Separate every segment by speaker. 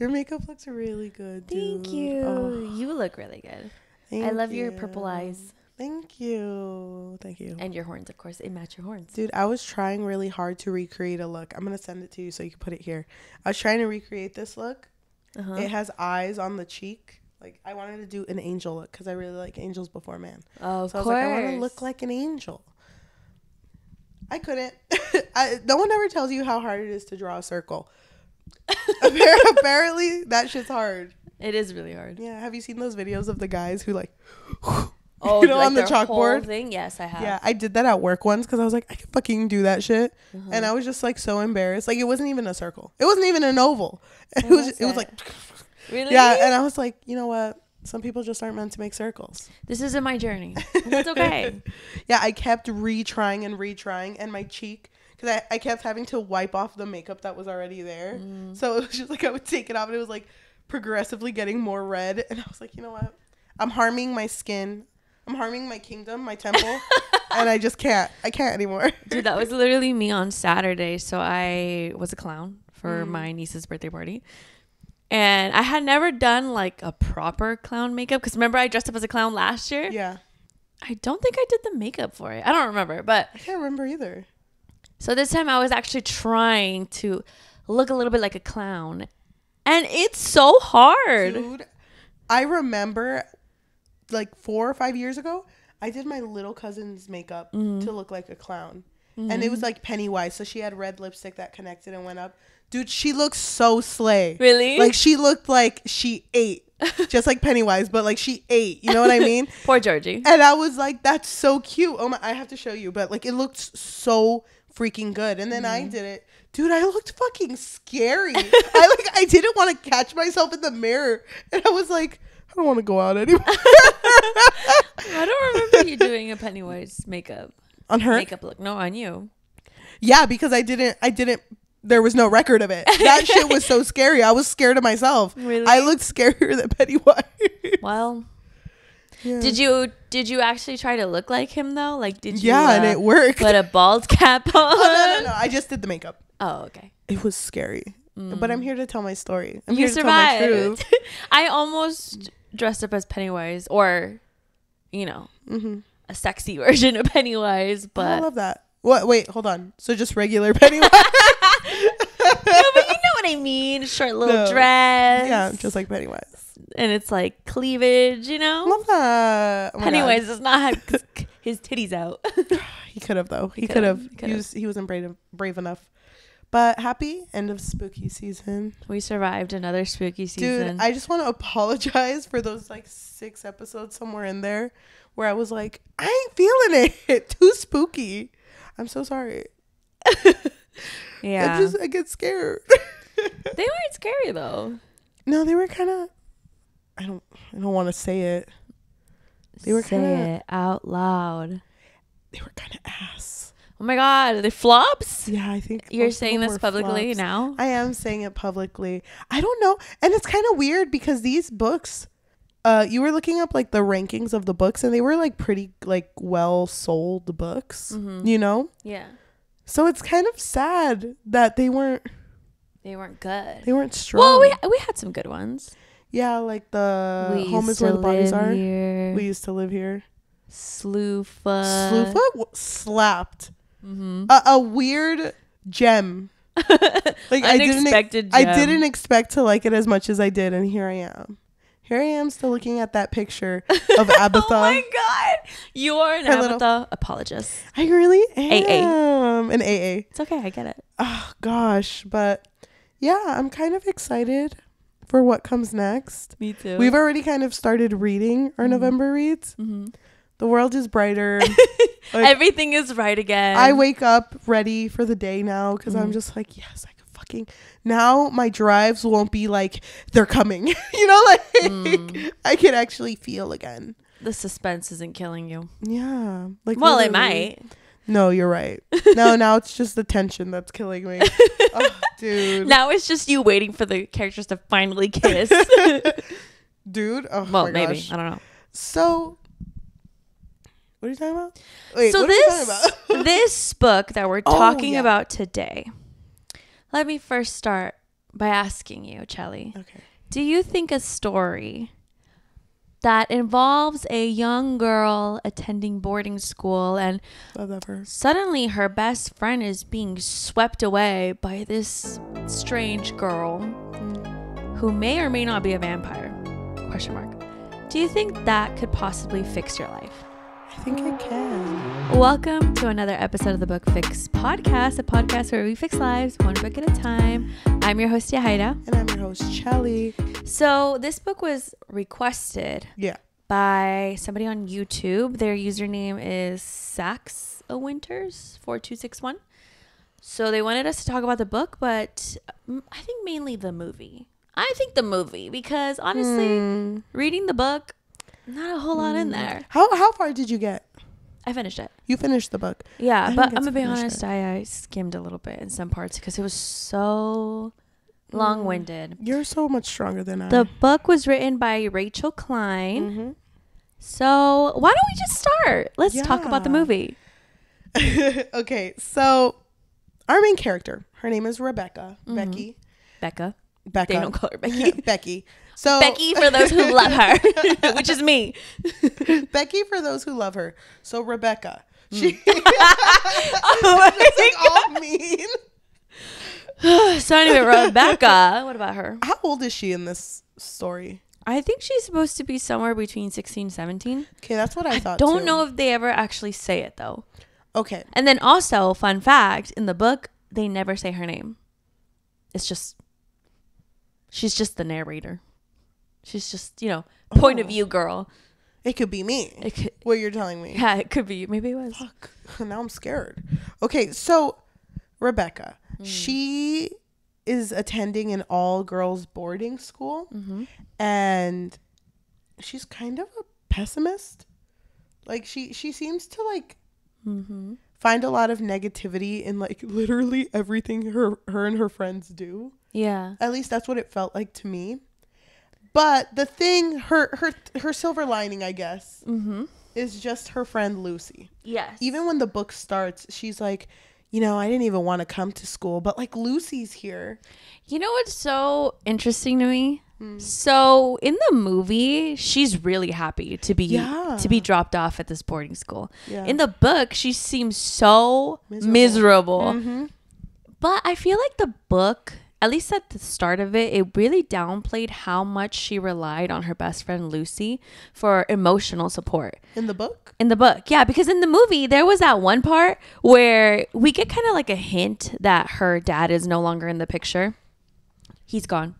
Speaker 1: Your makeup looks really good, dude.
Speaker 2: Thank you.
Speaker 1: Oh,
Speaker 2: You look really good.
Speaker 1: thank
Speaker 2: I love
Speaker 1: you.
Speaker 2: your purple eyes.
Speaker 1: Thank you. Thank you.
Speaker 2: And your horns, of course. It match your horns.
Speaker 1: Dude, I was trying really hard to recreate a look. I'm going to send it to you so you can put it here. I was trying to recreate this look.
Speaker 2: Uh-huh.
Speaker 1: It has eyes on the cheek. Like, I wanted to do an angel look because I really like angels before man.
Speaker 2: Oh,
Speaker 1: so I was like, I want to look like an angel. I couldn't. No one ever tells you how hard it is to draw a circle. Apparently, that shit's hard.
Speaker 2: It is really hard.
Speaker 1: Yeah. Have you seen those videos of the guys who like...
Speaker 2: Oh,
Speaker 1: you know,
Speaker 2: like
Speaker 1: on the
Speaker 2: their
Speaker 1: chalkboard
Speaker 2: whole thing? Yes, I have.
Speaker 1: Yeah, I did that at work once because I was like, I can fucking do that shit,
Speaker 2: Uh-huh.
Speaker 1: and I was just like so embarrassed. Like it wasn't even a circle. It wasn't even an oval. It
Speaker 2: Oh,
Speaker 1: was like,
Speaker 2: Really?
Speaker 1: yeah. And I was like, you know what? Some people just aren't meant to make circles.
Speaker 2: This isn't my journey. And that's okay.
Speaker 1: Yeah, I kept retrying, and my cheek, because I kept having to wipe off the makeup that was already there. So it was just like I would take it off, and it was like progressively getting more red. And I was like, you know what? I'm harming my skin. I'm harming my kingdom, my temple, and I just can't. I can't anymore.
Speaker 2: Dude, that was literally me on Saturday. So I was a clown for my niece's birthday party. And I had never done like a proper clown makeup. Because remember I dressed up as a clown last year?
Speaker 1: Yeah.
Speaker 2: I don't think I did the makeup for it. I don't remember. But
Speaker 1: I can't remember either.
Speaker 2: so this time I was actually trying to look a little bit like a clown. And it's so hard.
Speaker 1: Dude, I remember like 4 or 5 years ago, I did my little cousin's makeup to look like a clown. And it was like Pennywise. So she had red lipstick that connected and went up. Dude, she looks so slay.
Speaker 2: Really?
Speaker 1: Like she looked like she ate. Just like Pennywise, but like she ate. You know what I mean?
Speaker 2: Poor Georgie.
Speaker 1: And I was like, that's so cute. Oh my, I have to show you. But like it looked so freaking good. And then I did it. Dude, I looked fucking scary. I didn't want to catch myself in the mirror. And I was like, I don't want to go out anymore.
Speaker 2: I don't remember you doing a Pennywise makeup.
Speaker 1: On her?
Speaker 2: Makeup look. No, on you.
Speaker 1: Yeah, because I didn't, there was no record of it. That shit was so scary. I was scared of myself.
Speaker 2: Really?
Speaker 1: I looked scarier than Pennywise.
Speaker 2: Well,
Speaker 1: Yeah.
Speaker 2: did you actually try to look like him though? Like did you
Speaker 1: Yeah, and it worked.
Speaker 2: put a bald cap on?
Speaker 1: Oh, no. I just did the makeup.
Speaker 2: Oh, okay.
Speaker 1: It was scary. But I'm here to tell my story. I'm
Speaker 2: You
Speaker 1: here to tell my
Speaker 2: survived.
Speaker 1: truth.
Speaker 2: I almost dressed up as Pennywise or, you know, a sexy version of Pennywise,
Speaker 1: I
Speaker 2: but
Speaker 1: love that. What? Wait, hold on. So just regular Pennywise?
Speaker 2: no, but you know what I mean. Short little
Speaker 1: No.
Speaker 2: dress.
Speaker 1: Yeah, just like Pennywise.
Speaker 2: And it's like cleavage, you know?
Speaker 1: Love that. Oh my
Speaker 2: Pennywise does not have his titties out.
Speaker 1: God. He could have though. He could have. He wasn't brave enough. But happy end of spooky season.
Speaker 2: We survived another spooky season.
Speaker 1: Dude, I just want to apologize for those like 6 episodes somewhere in there where I was like, I ain't feeling it. Too spooky. I'm so sorry.
Speaker 2: Yeah.
Speaker 1: I get scared.
Speaker 2: They weren't scary though.
Speaker 1: No, they were kind of. I don't want to say it. They were
Speaker 2: Say
Speaker 1: kinda-
Speaker 2: it out loud.
Speaker 1: They were kind of ass.
Speaker 2: Oh my god, they flops?
Speaker 1: Yeah, I think
Speaker 2: You're
Speaker 1: most of
Speaker 2: saying
Speaker 1: them
Speaker 2: this
Speaker 1: were
Speaker 2: publicly
Speaker 1: flops.
Speaker 2: now?
Speaker 1: I am saying it publicly. I don't know, and it's kind of weird because these books, you were looking up like the rankings of the books, and they were like pretty like well sold books. You know?
Speaker 2: Yeah.
Speaker 1: So it's kind of sad that they weren't
Speaker 2: good.
Speaker 1: They weren't strong.
Speaker 2: Well, we had some good ones.
Speaker 1: Yeah, like the
Speaker 2: We
Speaker 1: Home
Speaker 2: used
Speaker 1: is Where
Speaker 2: to
Speaker 1: the Bodies
Speaker 2: live
Speaker 1: Are.
Speaker 2: here.
Speaker 1: We used to live here.
Speaker 2: Slewfoot.
Speaker 1: Slewfoot slapped. A weird gem. Like
Speaker 2: Unexpected
Speaker 1: I
Speaker 2: gem.
Speaker 1: didn't expect to like it as much as I did, and here I am. Here I am still looking at that picture of Abatha.
Speaker 2: Oh my god. You are an
Speaker 1: Her little-
Speaker 2: Abatha apologist.
Speaker 1: I really am. An AA.
Speaker 2: It's okay, I get it.
Speaker 1: Oh gosh, but yeah, I'm kind of excited for what comes next.
Speaker 2: Me too.
Speaker 1: We've already kind of started reading our November reads. The world is brighter. Like,
Speaker 2: everything is right again.
Speaker 1: I wake up ready for the day now because I'm just like, yes, I can fucking. Now my drives won't be like they're coming. You know, like I can actually feel again.
Speaker 2: The suspense isn't killing you.
Speaker 1: Yeah. Like,
Speaker 2: Well, it
Speaker 1: literally.
Speaker 2: might.
Speaker 1: No, you're right. No, now it's just the tension that's killing me. Oh, dude.
Speaker 2: Now it's just you waiting for the characters to finally kiss.
Speaker 1: Dude. Oh,
Speaker 2: Well,
Speaker 1: my
Speaker 2: maybe.
Speaker 1: gosh.
Speaker 2: I don't know.
Speaker 1: So, what are you talking about? Wait,
Speaker 2: So
Speaker 1: what are you talking about?
Speaker 2: this book that we're talking
Speaker 1: yeah.
Speaker 2: about today. Let me first start by asking you, Cheli.
Speaker 1: Okay.
Speaker 2: Do you think a story that involves a young girl attending boarding school and
Speaker 1: Love that for her.
Speaker 2: suddenly her best friend is being swept away by this strange girl who may or may not be a vampire? Question mark. Do you think that could possibly fix your life?
Speaker 1: I think it can.
Speaker 2: Welcome to another episode of the Book Fix podcast, a podcast where we fix lives one book at a time. I'm your host, Yajaira.
Speaker 1: And I'm your host, Cheli.
Speaker 2: So this book was requested by somebody on YouTube. Their username is Saxawinters4261. So they wanted us to talk about the book, but I think mainly the movie. I think the movie, because honestly, reading the book, not a whole lot in there.
Speaker 1: How far did you get?
Speaker 2: I finished it.
Speaker 1: You finished the book.
Speaker 2: Yeah, but I'm going to be honest, I skimmed a little bit in some parts because it was so long-winded.
Speaker 1: You're so much stronger than I.
Speaker 2: The book was written by Rachel Klein. So why don't we just start? Let's talk about the movie.
Speaker 1: Okay, so our main character, her name is Rebecca. Becca.
Speaker 2: They don't call her Becky.
Speaker 1: Becky. So
Speaker 2: Becky for those who love her, which is me.
Speaker 1: Becky for those who love her. So Rebecca. She
Speaker 2: It's
Speaker 1: like all mean.
Speaker 2: So anyway, Rebecca, what about her?
Speaker 1: How old is she in this story?
Speaker 2: I think she's supposed to be somewhere between 16 and 17.
Speaker 1: Okay, that's what I thought.
Speaker 2: Don't know if they ever actually say it though.
Speaker 1: Okay.
Speaker 2: And then also, fun fact, in the book, they never say her name. It's just, she's just the narrator. She's just, point of view girl.
Speaker 1: It could be me. What you're telling me.
Speaker 2: Yeah, it could be. Maybe it was.
Speaker 1: Fuck. Now I'm scared. Okay, so Rebecca, she is attending an all-girls boarding school, and she's kind of a pessimist. Like she seems to like find a lot of negativity in like literally everything her and her friends do.
Speaker 2: Yeah.
Speaker 1: At least that's what it felt like to me. But the thing, her silver lining, I guess, is just her friend Lucy. Yes. Even when the book starts, she's like, I didn't even want to come to school, but like Lucy's here.
Speaker 2: You know what's so interesting to me? So in the movie, she's really happy to be dropped off at this boarding school. Yeah. In the book, she seems so miserable. But I feel like the book, at least at the start of it, it really downplayed how much she relied on her best friend Lucy for emotional support.
Speaker 1: In the book?
Speaker 2: In the book, yeah. Because in the movie, there was that one part where we get kind of like a hint that her dad is no longer in the picture. He's gone.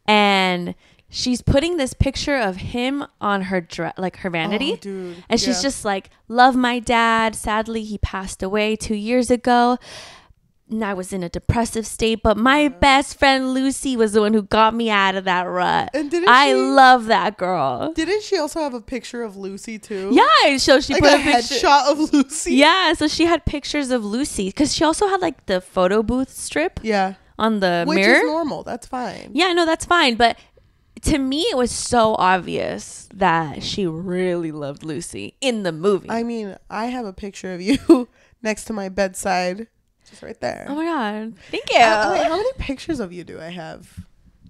Speaker 2: And she's putting this picture of him on her her vanity.
Speaker 1: Oh, dude.
Speaker 2: And she's just like, love my dad. Sadly, he passed away 2 years ago. And I was in a depressive state, but my best friend Lucy was the one who got me out of that rut. And I love that girl.
Speaker 1: Didn't she also have a picture of Lucy too?
Speaker 2: Yeah, so she
Speaker 1: like
Speaker 2: put
Speaker 1: a headshot of Lucy.
Speaker 2: Yeah, so she had pictures of Lucy because she also had like the photo booth strip.
Speaker 1: Yeah.
Speaker 2: On the
Speaker 1: mirror. Which is normal. That's fine.
Speaker 2: Yeah, no, that's fine. But to me, it was so obvious that she really loved Lucy in the movie.
Speaker 1: I mean, I have a picture of you next to my bedside. Just right there.
Speaker 2: Oh my God. Thank you.
Speaker 1: Wait, how many pictures of you do I have?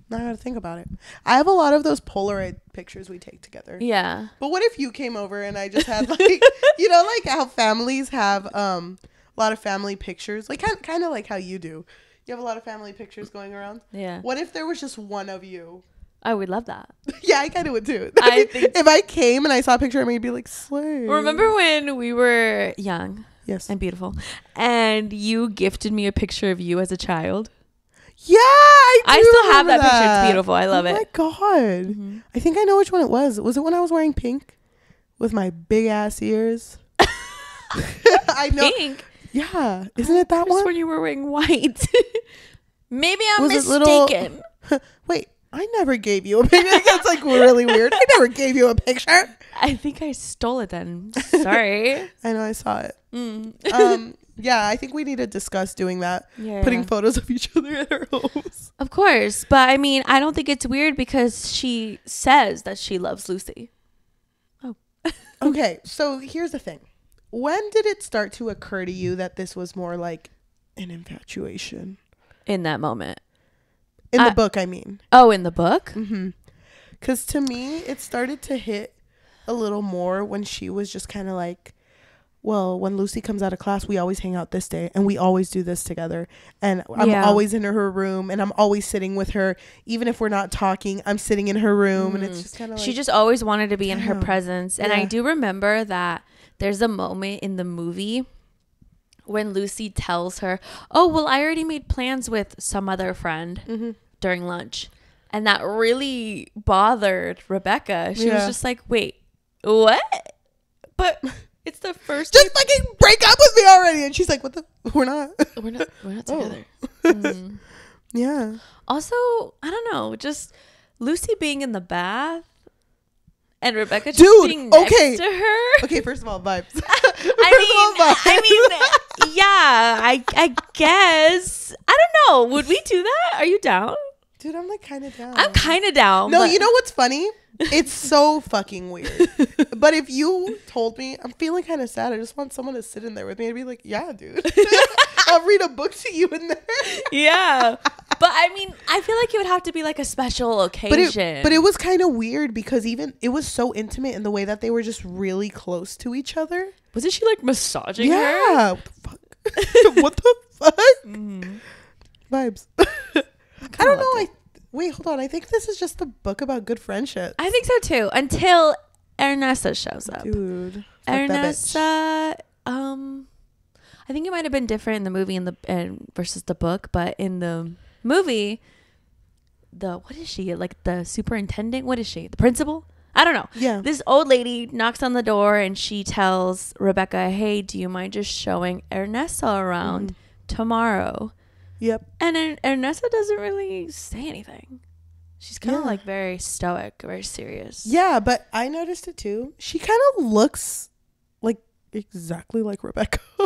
Speaker 1: Now I gotta think about it. I have a lot of those Polaroid pictures we take together.
Speaker 2: Yeah.
Speaker 1: But what if you came over and I just had like, like how families have a lot of family pictures? Like kind of like how you do. You have a lot of family pictures going around.
Speaker 2: Yeah.
Speaker 1: What if there was just one of you?
Speaker 2: I would love that.
Speaker 1: Yeah, I kind of would too.
Speaker 2: I think
Speaker 1: if I came and I saw a picture of me, I'd be like, slay.
Speaker 2: Remember when we were young?
Speaker 1: Yes.
Speaker 2: And beautiful. And you gifted me a picture of you as a child.
Speaker 1: Yeah, I
Speaker 2: still have that picture. It's beautiful. I love it.
Speaker 1: Oh my God. I think I know which one it was. Was it when I was wearing pink with my big ass ears? I know.
Speaker 2: Pink?
Speaker 1: Yeah. Isn't it that one?
Speaker 2: When you were wearing white. Maybe I'm mistaken.
Speaker 1: Wait, I never gave you a picture. That's like really weird. I never gave you a picture.
Speaker 2: I think I stole it then. Sorry.
Speaker 1: I know, I saw it. Yeah, I think we need to discuss doing that. Yeah. Putting photos of each other at our homes.
Speaker 2: Of course. But I mean, I don't think it's weird because she says that she loves Lucy. Oh.
Speaker 1: Okay, so here's the thing. When did it start to occur to you that this was more like an infatuation?
Speaker 2: In that moment.
Speaker 1: In the book, I mean.
Speaker 2: Oh, in the book?
Speaker 1: Mm-hmm. Because to me, it started to hit a little more when she was just kind of like, well, when Lucy comes out of class, we always hang out this day and we always do this together. And I'm always in her room and I'm always sitting with her. Even if we're not talking, I'm sitting in her room. And it's just kind of like.
Speaker 2: She just always wanted to be in her presence. And I do remember that there's a moment in the movie when Lucy tells her, oh, well, I already made plans with some other friend during lunch. And that really bothered Rebecca. She was just like, wait, what? But it's the first
Speaker 1: just fucking break up with me already. And she's like, what the? We're not
Speaker 2: together.
Speaker 1: Yeah.
Speaker 2: Also, I don't know, just Lucy being in the bath and Rebecca just being next to her.
Speaker 1: Okay, first of all, vibes.
Speaker 2: I mean, yeah, I guess. I don't know. Would we do that? Are you down?
Speaker 1: Dude, I'm like kind of down.
Speaker 2: I'm kind of down.
Speaker 1: No, you know what's funny? It's so fucking weird. But if you told me, I'm feeling kind of sad. I just want someone to sit in there with me and be like, yeah, dude. I'll read a book to you in there.
Speaker 2: Yeah. But I mean, I feel like it would have to be like a special occasion.
Speaker 1: But it was kind of weird because even it was so intimate in the way that they were just really close to each other.
Speaker 2: Wasn't she like massaging her?
Speaker 1: Yeah. What the fuck? What the fuck? Vibes. I don't know. Wait, hold on. I think this is just a book about good friendship.
Speaker 2: I think so too. Until Ernessa shows up.
Speaker 1: Dude.
Speaker 2: Ernessa, I think it might have been different in the movie versus the book, but in the movie, what is she? Like the superintendent? What is she? The principal? I don't know.
Speaker 1: Yeah.
Speaker 2: This old lady knocks on the door and she tells Rebecca, hey, do you mind just showing Ernessa around tomorrow?
Speaker 1: Yep.
Speaker 2: And Ernessa doesn't really say anything. She's kind of like very stoic, very serious.
Speaker 1: Yeah, but I noticed it too. She kind of looks like exactly like Rebecca.
Speaker 2: I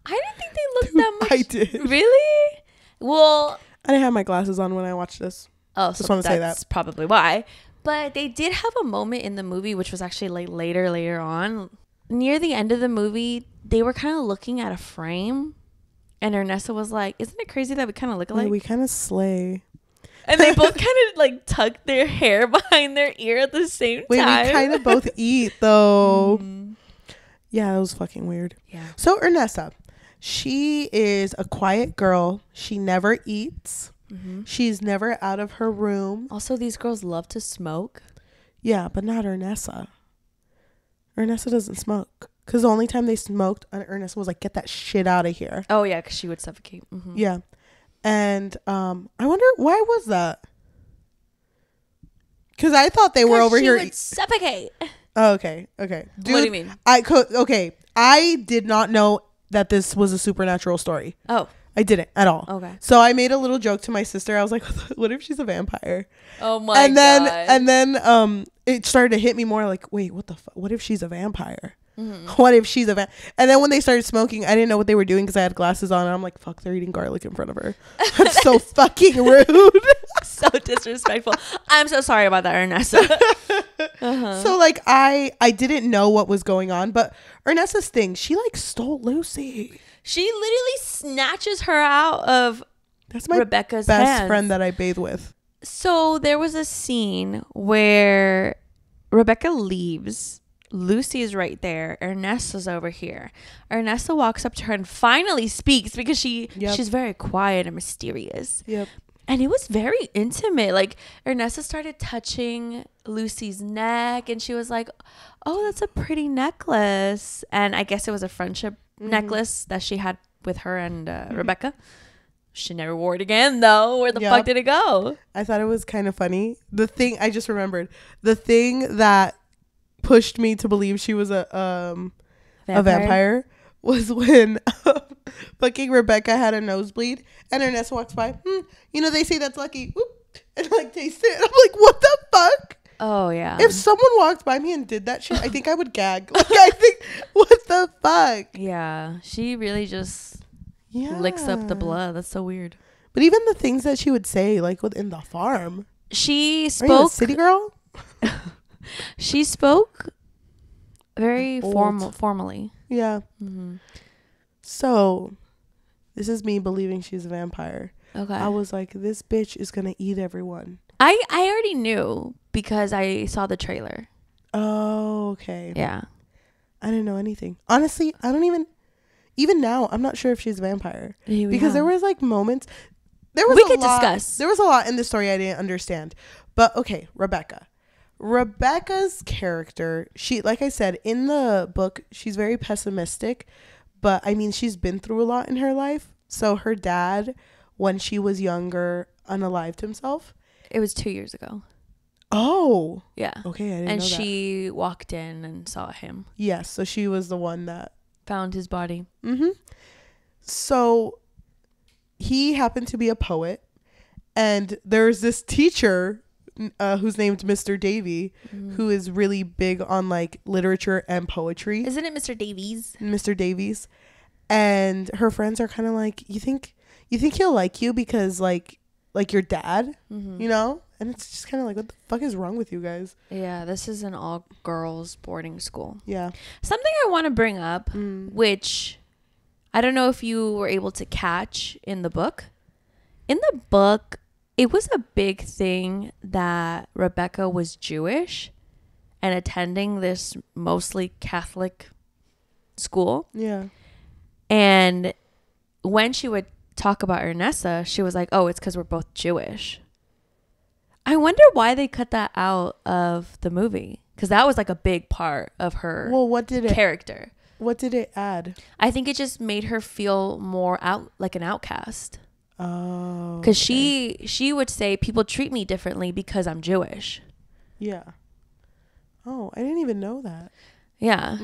Speaker 2: didn't think they looked that much.
Speaker 1: I did.
Speaker 2: Really? Well,
Speaker 1: I didn't have my glasses on when I watched this.
Speaker 2: Oh,
Speaker 1: just
Speaker 2: so
Speaker 1: want to say
Speaker 2: that's
Speaker 1: that.
Speaker 2: Probably why. But they did have a moment in the movie, which was actually like later on. Near the end of the movie, they were kind of looking at a frame. And Ernessa was like, isn't it crazy that we kind of look alike?
Speaker 1: Yeah, we kind of slay.
Speaker 2: And they both kind of like tucked their hair behind their ear at the same time.
Speaker 1: Wait, we kind of both eat though. Yeah, that was fucking weird.
Speaker 2: Yeah.
Speaker 1: So Ernessa, she is a quiet girl. She never eats. She's never out of her room.
Speaker 2: Also, these girls love to smoke.
Speaker 1: Yeah, but not Ernessa. Ernessa doesn't smoke. Because the only time they smoked, Ernessa was like, get that shit out of here.
Speaker 2: Oh, yeah, because she would suffocate.
Speaker 1: Yeah. And I wonder, why was that? Because I thought they were over here.
Speaker 2: She would suffocate.
Speaker 1: Oh, okay. Okay. Dude,
Speaker 2: what do you mean?
Speaker 1: I did not know that this was a supernatural story.
Speaker 2: Oh.
Speaker 1: I didn't at all.
Speaker 2: Okay.
Speaker 1: So I made a little joke to my sister. I was like, what if she's a vampire?
Speaker 2: Oh my
Speaker 1: God. And then it started to hit me more like, wait, what the fuck? What if she's a vampire? What if she's a vampire? And then when they started smoking, I didn't know what they were doing because I had glasses on. And I'm like, fuck, they're eating garlic in front of her. That's so fucking rude.
Speaker 2: So disrespectful. I'm so sorry about that, Ernessa.
Speaker 1: So like I didn't know what was going on, but Ernessa's thing, she like stole Lucy.
Speaker 2: She literally snatches her out of Rebecca's
Speaker 1: best
Speaker 2: hands.
Speaker 1: friend that I bathe with.
Speaker 2: So there was a scene where Rebecca leaves. Lucy is right there. Ernessa's over here. Ernessa walks up to her and finally speaks because she's very quiet and mysterious.
Speaker 1: Yep.
Speaker 2: And it was very intimate. Like Ernessa started touching Lucy's neck and she was like, oh, that's a pretty necklace. And I guess it was a friendship necklace that she had with her and Rebecca. She never wore it again though. Where the fuck did it go?
Speaker 1: I thought it was kind of funny. I just remembered the thing that pushed me to believe she was a vampire was when fucking Rebecca had a nosebleed and Ernessa walks by. They say that's lucky. Whoop, and like taste it. I'm like, what the fuck?
Speaker 2: Oh yeah.
Speaker 1: If someone walked by me and did that shit, I think I would gag. Like I think, what the fuck?
Speaker 2: Yeah, she really just licks up the blood. That's so weird.
Speaker 1: But even the things that she would say, like within the farm.
Speaker 2: She spoke.
Speaker 1: Are you a city girl?
Speaker 2: She spoke very formally.
Speaker 1: Yeah. So, this is me believing she's a vampire.
Speaker 2: Okay.
Speaker 1: I was like, this bitch is gonna eat everyone.
Speaker 2: I already knew because I saw the trailer.
Speaker 1: Oh, okay.
Speaker 2: Yeah.
Speaker 1: I didn't know anything. Honestly, I don't even now, I'm not sure if she's a vampire.
Speaker 2: Yeah,
Speaker 1: because there was like moments. There was
Speaker 2: we
Speaker 1: a
Speaker 2: could
Speaker 1: lot,
Speaker 2: discuss.
Speaker 1: There was a lot in the story I didn't understand. But okay, Rebecca's character, she, like I said, in the book, she's very pessimistic. But I mean, she's been through a lot in her life. So her dad, when she was younger, unalived himself.
Speaker 2: It was 2 years ago.
Speaker 1: Oh.
Speaker 2: Yeah.
Speaker 1: Okay, I didn't know that.
Speaker 2: And she walked in and saw him.
Speaker 1: Yes, so she was the one that
Speaker 2: found his body.
Speaker 1: Mm-hmm. So he happened to be a poet, and there's this teacher who's named Mr. Davy, who is really big on like literature and poetry.
Speaker 2: Isn't it Mr. Davies?
Speaker 1: Mr. Davies. And her friends are kind of like, you think he'll like you because like your dad, you know? And it's just kind of like, what the fuck is wrong with you guys?
Speaker 2: Yeah, this is an all girls boarding school.
Speaker 1: Yeah.
Speaker 2: Something I want to bring up, which I don't know if you were able to catch in the book. In the book, it was a big thing that Rebecca was Jewish and attending this mostly Catholic school.
Speaker 1: Yeah.
Speaker 2: And when she would talk about Ernessa, she was like, oh, it's because we're both Jewish. I wonder why they cut that out of the movie, because that was like a big part of her character.
Speaker 1: What did it add?
Speaker 2: I think it just made her feel more out like an outcast.
Speaker 1: Oh.
Speaker 2: Because she would say people treat me differently because I'm Jewish.
Speaker 1: Yeah. Oh, I didn't even know that.
Speaker 2: Yeah.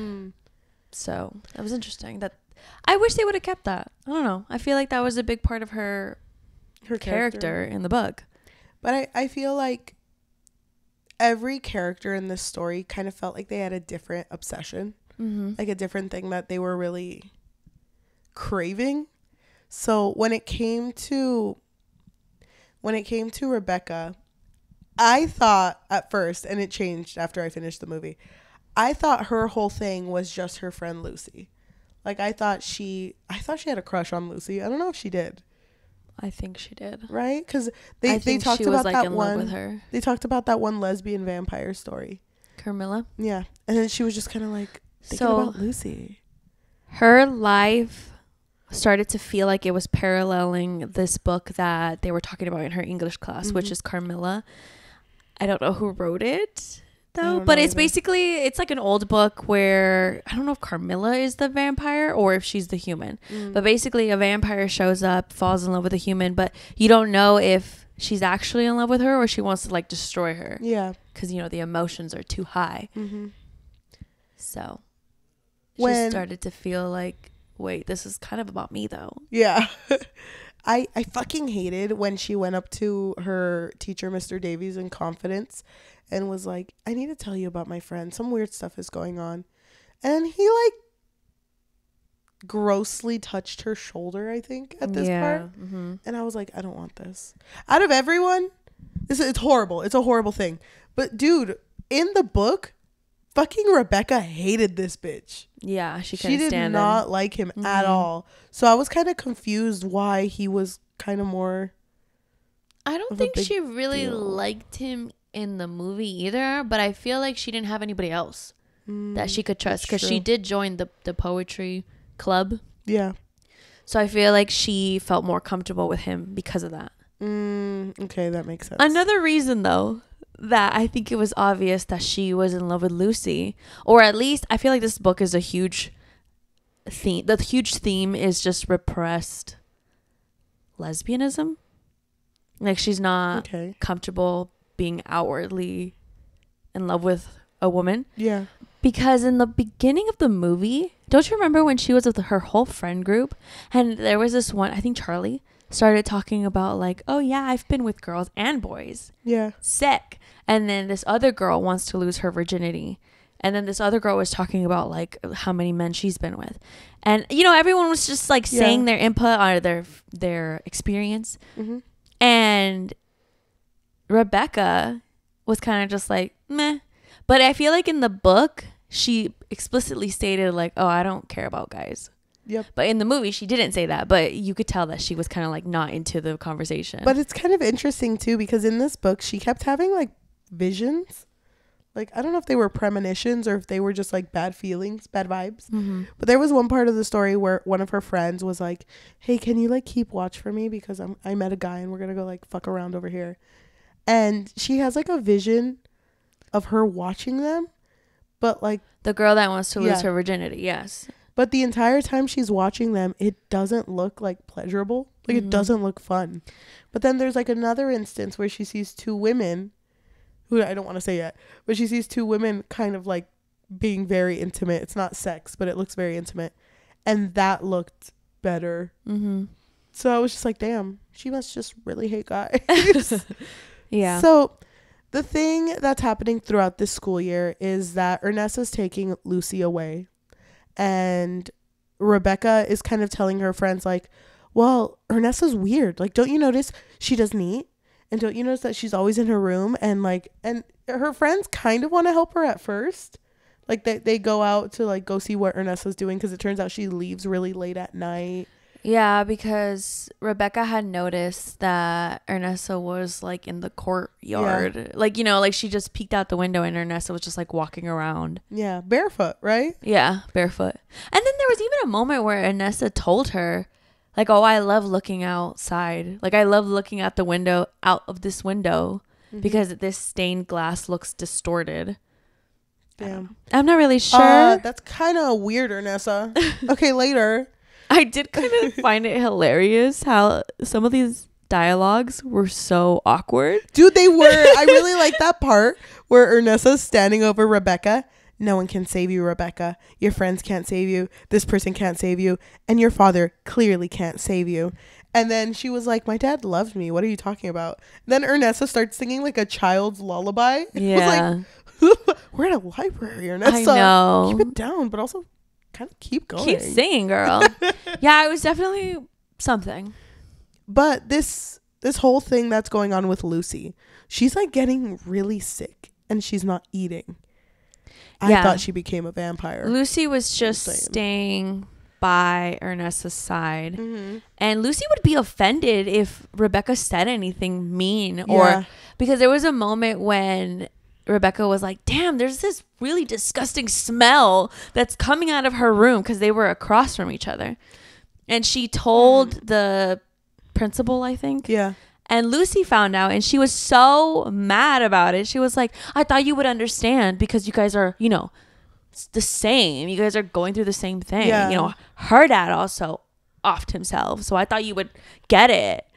Speaker 2: So that was interesting. That I wish they would have kept that. I don't know. I feel like that was a big part of her character in the book.
Speaker 1: But I feel like every character in this story kind of felt like they had a different obsession, like a different thing that they were really craving. So when it came to Rebecca, I thought at first, and it changed after I finished the movie, I thought her whole thing was just her friend Lucy. Like I thought she had a crush on Lucy. I don't know if she did.
Speaker 2: I think she did.
Speaker 1: Right? Because they talked
Speaker 2: she was
Speaker 1: about
Speaker 2: like
Speaker 1: that
Speaker 2: in
Speaker 1: one.
Speaker 2: love with her.
Speaker 1: They talked about that one lesbian vampire story.
Speaker 2: Carmilla.
Speaker 1: Yeah, and then she was just kind of like thinking about Lucy.
Speaker 2: Her life started to feel like it was paralleling this book that they were talking about in her English class, which is Carmilla. I don't know who wrote it though, but it's basically, it's like an old book where I don't know if Carmilla is the vampire or if she's the human, but basically a vampire shows up, falls in love with a human, but you don't know if she's actually in love with her or she wants to like destroy her.
Speaker 1: Yeah,
Speaker 2: because you know the emotions are too high. So
Speaker 1: when
Speaker 2: she started to feel like, wait, this is kind of about me though.
Speaker 1: Yeah. I fucking hated when she went up to her teacher, Mr. Davies, in confidence and was like, I need to tell you about my friend. Some weird stuff is going on. And he like grossly touched her shoulder, I think, at this part. And I was like, I don't want this. Out of everyone, it's horrible. It's a horrible thing. But dude, in the book, fucking Rebecca hated this bitch.
Speaker 2: Yeah, she
Speaker 1: did not like him at all. So I was kind of confused why he was kind of more.
Speaker 2: I don't think she really liked him in the movie either, but I feel like she didn't have anybody else that she could trust because she did join the poetry club.
Speaker 1: Yeah.
Speaker 2: So I feel like she felt more comfortable with him because of that.
Speaker 1: Okay, that makes sense.
Speaker 2: Another reason though that I think it was obvious that she was in love with Lucy, or at least I feel like this book is a huge theme. The huge theme is just repressed lesbianism. Like she's not comfortable being outwardly in love with a woman.
Speaker 1: Yeah.
Speaker 2: Because in the beginning of the movie, don't you remember when she was with her whole friend group and there was this one, I think Charlie started talking about like, oh yeah, I've been with girls and boys.
Speaker 1: Yeah.
Speaker 2: Sick. And then this other girl wants to lose her virginity. And then this other girl was talking about like how many men she's been with. And you know, everyone was just like saying their input on their experience. And Rebecca was kind of just like, meh. But I feel like in the book, she explicitly stated like, oh, I don't care about guys.
Speaker 1: Yep.
Speaker 2: But in the movie, she didn't say that. But you could tell that she was kind of like not into the conversation.
Speaker 1: But it's kind of interesting too, because in this book, she kept having like visions. Like, I don't know if they were premonitions or if they were just like bad feelings, bad vibes.
Speaker 2: Mm-hmm.
Speaker 1: But there was one part of the story where one of her friends was like, hey, can you like keep watch for me? Because I met a guy and we're going to go like fuck around over here. And she has like a vision of her watching them. But like
Speaker 2: the girl that wants to lose her virginity. Yes.
Speaker 1: But the entire time she's watching them, it doesn't look like pleasurable. Like it doesn't look fun. But then there's like another instance where she sees two women who I don't want to say yet, but she sees two women kind of like being very intimate. It's not sex, but it looks very intimate. And that looked better. Mm-hmm. So I was just like, damn, she must just really hate guys.
Speaker 2: Yeah.
Speaker 1: So the thing that's happening throughout this school year is that Ernessa's taking Lucy away. And Rebecca is kind of telling her friends like, well, Ernessa's weird. Like, don't you notice she doesn't eat? And don't you notice that she's always in her room? And like, and her friends kind of want to help her at first. Like they go out to like go see what Ernessa's doing, because it turns out she leaves really late at night.
Speaker 2: Yeah, because Rebecca had noticed that Ernessa was like in the courtyard. Yeah. Like, you know, like she just peeked out the window and Ernessa was just like walking around.
Speaker 1: Yeah, barefoot, right?
Speaker 2: Yeah, barefoot. And then there was even a moment where Ernessa told her, like, oh, I love looking outside. Like, I love looking out the window, out of this window, because this stained glass looks distorted.
Speaker 1: Damn.
Speaker 2: I'm not really sure.
Speaker 1: That's kind of weird, Ernessa. Okay, later.
Speaker 2: I did kind of find it hilarious how some of these dialogues were so awkward.
Speaker 1: Dude, they were. I really like that part where Ernessa's standing over Rebecca. No one can save you, Rebecca. Your friends can't save you. This person can't save you. And your father clearly can't save you. And then she was like, my dad loved me. What are you talking about? Then Ernessa starts singing like a child's lullaby.
Speaker 2: Yeah.
Speaker 1: It was like, we're in a library, Ernessa.
Speaker 2: I know.
Speaker 1: Keep it down, but also kind of keep going.
Speaker 2: Keep singing, girl. Yeah, it was definitely something.
Speaker 1: But this whole thing that's going on with Lucy, she's like getting really sick and she's not eating. I thought she became a vampire.
Speaker 2: Lucy was just staying by Ernessa's side. Mm-hmm. And Lucy would be offended if Rebecca said anything mean. Or because there was a moment when Rebecca was like, damn, there's this really disgusting smell that's coming out of her room, because they were across from each other. And she told the principal, I think. Yeah. And Lucy found out and she was so mad about it. She was like, I thought you would understand because you guys are, you know, the same. You guys are going through the same thing. Yeah. You know, her dad also offed himself. So I thought you would get it.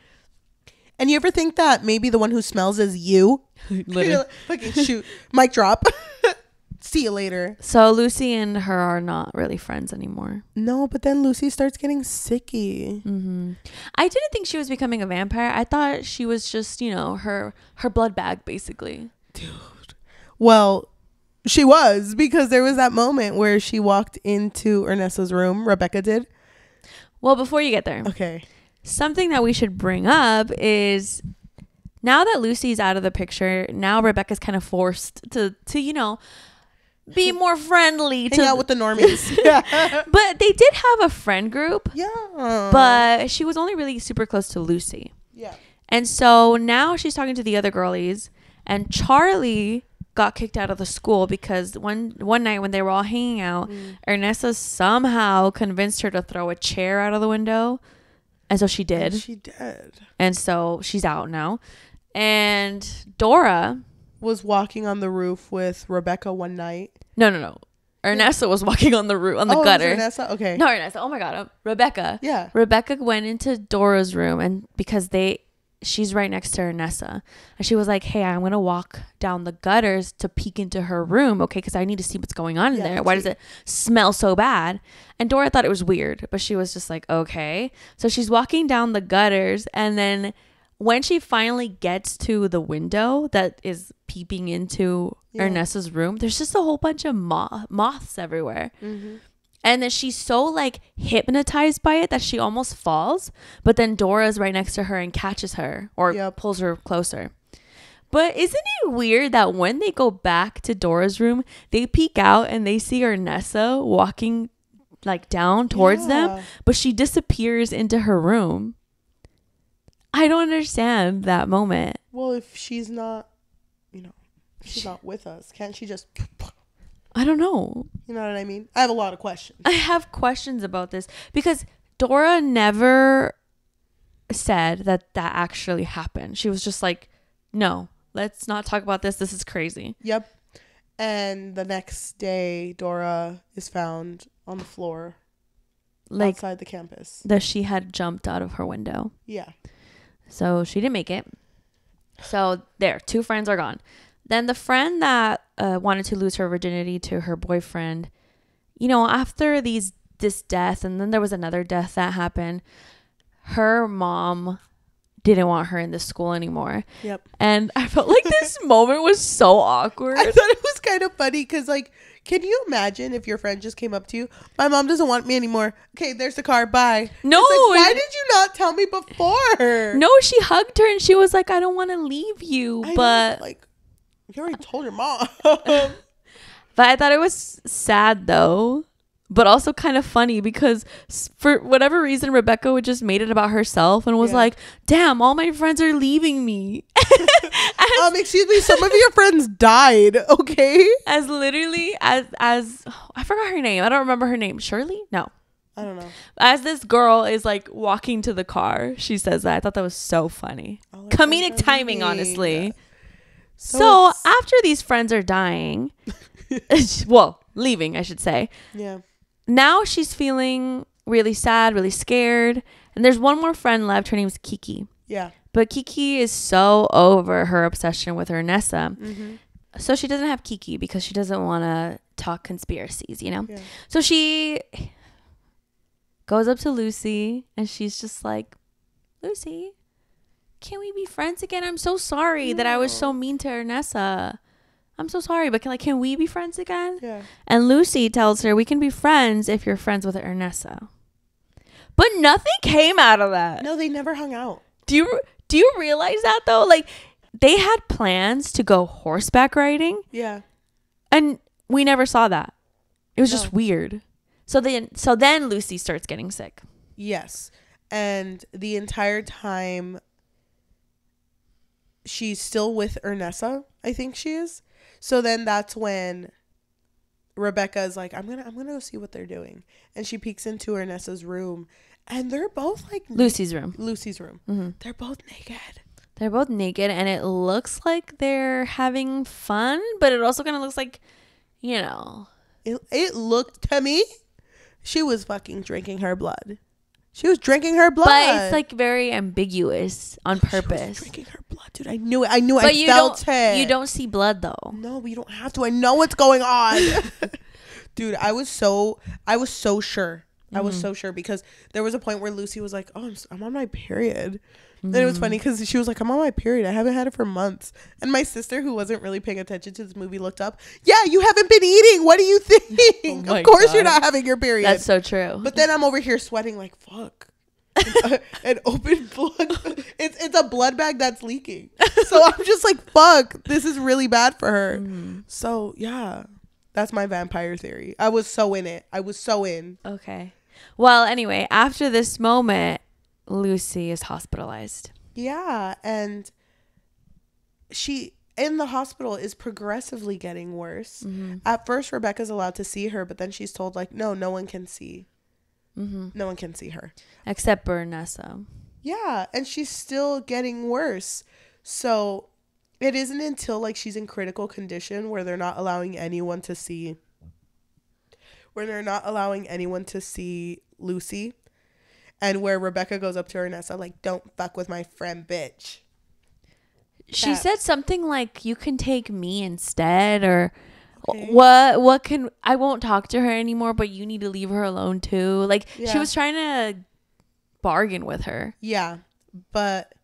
Speaker 1: And you ever think that maybe the one who smells is you? Literally. Fucking shoot. Mic drop. See you later.
Speaker 2: So Lucy and her are not really friends anymore.
Speaker 1: No, but then Lucy starts getting sicky.
Speaker 2: Mm-hmm. I didn't think she was becoming a vampire. I thought she was just, you know, her blood bag, basically.
Speaker 1: Dude. Well, she was, because there was that moment where she walked into Ernessa's room. Rebecca did.
Speaker 2: Well, before you get there.
Speaker 1: Okay.
Speaker 2: Something that we should bring up is, now that Lucy's out of the picture, now Rebecca's kind of forced to you know, be more friendly.
Speaker 1: Hang out with the normies. Yeah.
Speaker 2: But they did have a friend group.
Speaker 1: Yeah.
Speaker 2: But she was only really super close to Lucy. Yeah. And so now she's talking to the other girlies. And Charlie got kicked out of the school because one night when they were all hanging out, Ernessa somehow convinced her to throw a chair out of the window. And so she did.
Speaker 1: And she did.
Speaker 2: And so she's out now. And Dora
Speaker 1: was walking on the roof with Rebecca one night.
Speaker 2: No. Ernessa was walking on the roof, on the gutter.
Speaker 1: Ernessa? Okay.
Speaker 2: No, Ernessa. Oh my God. Rebecca. Yeah. Rebecca went into Dora's room, and because she's right next to Ernessa. And she was like, hey, I'm going to walk down the gutters to peek into her room. Okay. Because I need to see what's going on in there. Why does it smell so bad? And Dora thought it was weird, but she was just like, okay. So she's walking down the gutters, and then when she finally gets to the window that is peeping into Ernessa's room, there's just a whole bunch of moths everywhere. Mm-hmm. And then she's so like hypnotized by it that she almost falls. But then Dora's right next to her and catches her or pulls her closer. But isn't it weird that when they go back to Dora's room, they peek out and they see Ernessa walking like down towards them, but she disappears into her room. I don't understand that moment.
Speaker 1: Well, if she's not, she's not with us, can't she just...
Speaker 2: I don't know.
Speaker 1: You know what I mean? I have a lot of questions.
Speaker 2: I have questions about this because Dora never said that actually happened. She was just like, no, let's not talk about this. This is crazy.
Speaker 1: Yep. And the next day, Dora is found on the floor outside the campus.
Speaker 2: That she had jumped out of her window. Yeah. So she didn't make it. So there, 2 friends are gone. Then the friend that wanted to lose her virginity to her boyfriend, after this death, and then there was another death that happened, her mom didn't want her in the school anymore. Yep. And I felt like this moment was so awkward.
Speaker 1: I thought it was kind of funny because, like, can you imagine if your friend just came up to you? My mom doesn't want me anymore. Okay, there's the car. Bye.
Speaker 2: No.
Speaker 1: Like, why did you not tell me before?
Speaker 2: No, she hugged her and she was like, I don't want to leave you. But
Speaker 1: you already told your mom.
Speaker 2: But I thought it was sad, though. But also kind of funny because for whatever reason, Rebecca just made it about herself and was like, damn, all my friends are leaving me.
Speaker 1: Excuse me, some of your friends died, okay?
Speaker 2: As I forgot her name. I don't remember her name. Shirley? No.
Speaker 1: I don't know.
Speaker 2: As this girl is like walking to the car, she says that. I thought that was so funny. Comedic timing, honestly. So after these friends are dying, well, leaving, I should say. Yeah. Now she's feeling really sad, really scared. And there's one more friend left. Her name's Kiki. Yeah. But Kiki is so over her obsession with Ernessa. Mm-hmm. So she doesn't have Kiki because she doesn't want to talk conspiracies, Yeah. So she goes up to Lucy and she's just like, Lucy, can we be friends again? I'm so sorry that I was so mean to Ernessa. I'm so sorry, but can we be friends again? Yeah. And Lucy tells her, we can be friends if you're friends with Ernessa. But nothing came out of that.
Speaker 1: No, they never hung out.
Speaker 2: Do you realize that, though? Like, they had plans to go horseback riding. Yeah. And we never saw that. It was just weird. So then Lucy starts getting sick.
Speaker 1: Yes. And the entire time, she's still with Ernessa, I think she is. So then that's when Rebecca is like, I'm gonna go see what they're doing. And she peeks into Ernessa's room. And they're both like...
Speaker 2: Lucy's room.
Speaker 1: Mm-hmm. They're both naked.
Speaker 2: And it looks like they're having fun. But it also kind of looks like,
Speaker 1: It looked, to me, she was fucking drinking her blood. She was drinking her blood.
Speaker 2: But it's like very ambiguous on purpose. She was
Speaker 1: drinking her blood, dude. I knew it. I felt it.
Speaker 2: You don't see blood, though.
Speaker 1: No, but you don't have to. I know what's going on. Dude, I was so sure. I was so sure because there was a point where Lucy was like, oh, I'm on my period. And it was funny because she was like, I'm on my period. I haven't had it for months. And my sister, who wasn't really paying attention to this movie, looked up. Yeah, you haven't been eating. What do you think? Of course you're not having your period.
Speaker 2: That's so true.
Speaker 1: But then I'm over here sweating like, fuck. An open blood. It's a blood bag that's leaking. So I'm just like, fuck. This is really bad for her. So, yeah. That's my vampire theory. I was so in it. I was so in.
Speaker 2: Okay. Well, anyway, after this moment, Lucy is hospitalized.
Speaker 1: Yeah, and she in the hospital is progressively getting worse. At first, Rebecca's allowed to see her, but then she's told like, no one can see. No one can see her
Speaker 2: except for Ernessa.
Speaker 1: Yeah, and she's still getting worse. So it isn't until like she's in critical condition where they're not allowing anyone to see. Lucy. And where Rebecca goes up to Ernessa like, don't fuck with my friend, bitch.
Speaker 2: She said something like, you can take me instead, or what can, I won't talk to her anymore, but you need to leave her alone too. Like, she was trying to bargain with her.
Speaker 1: Yeah. But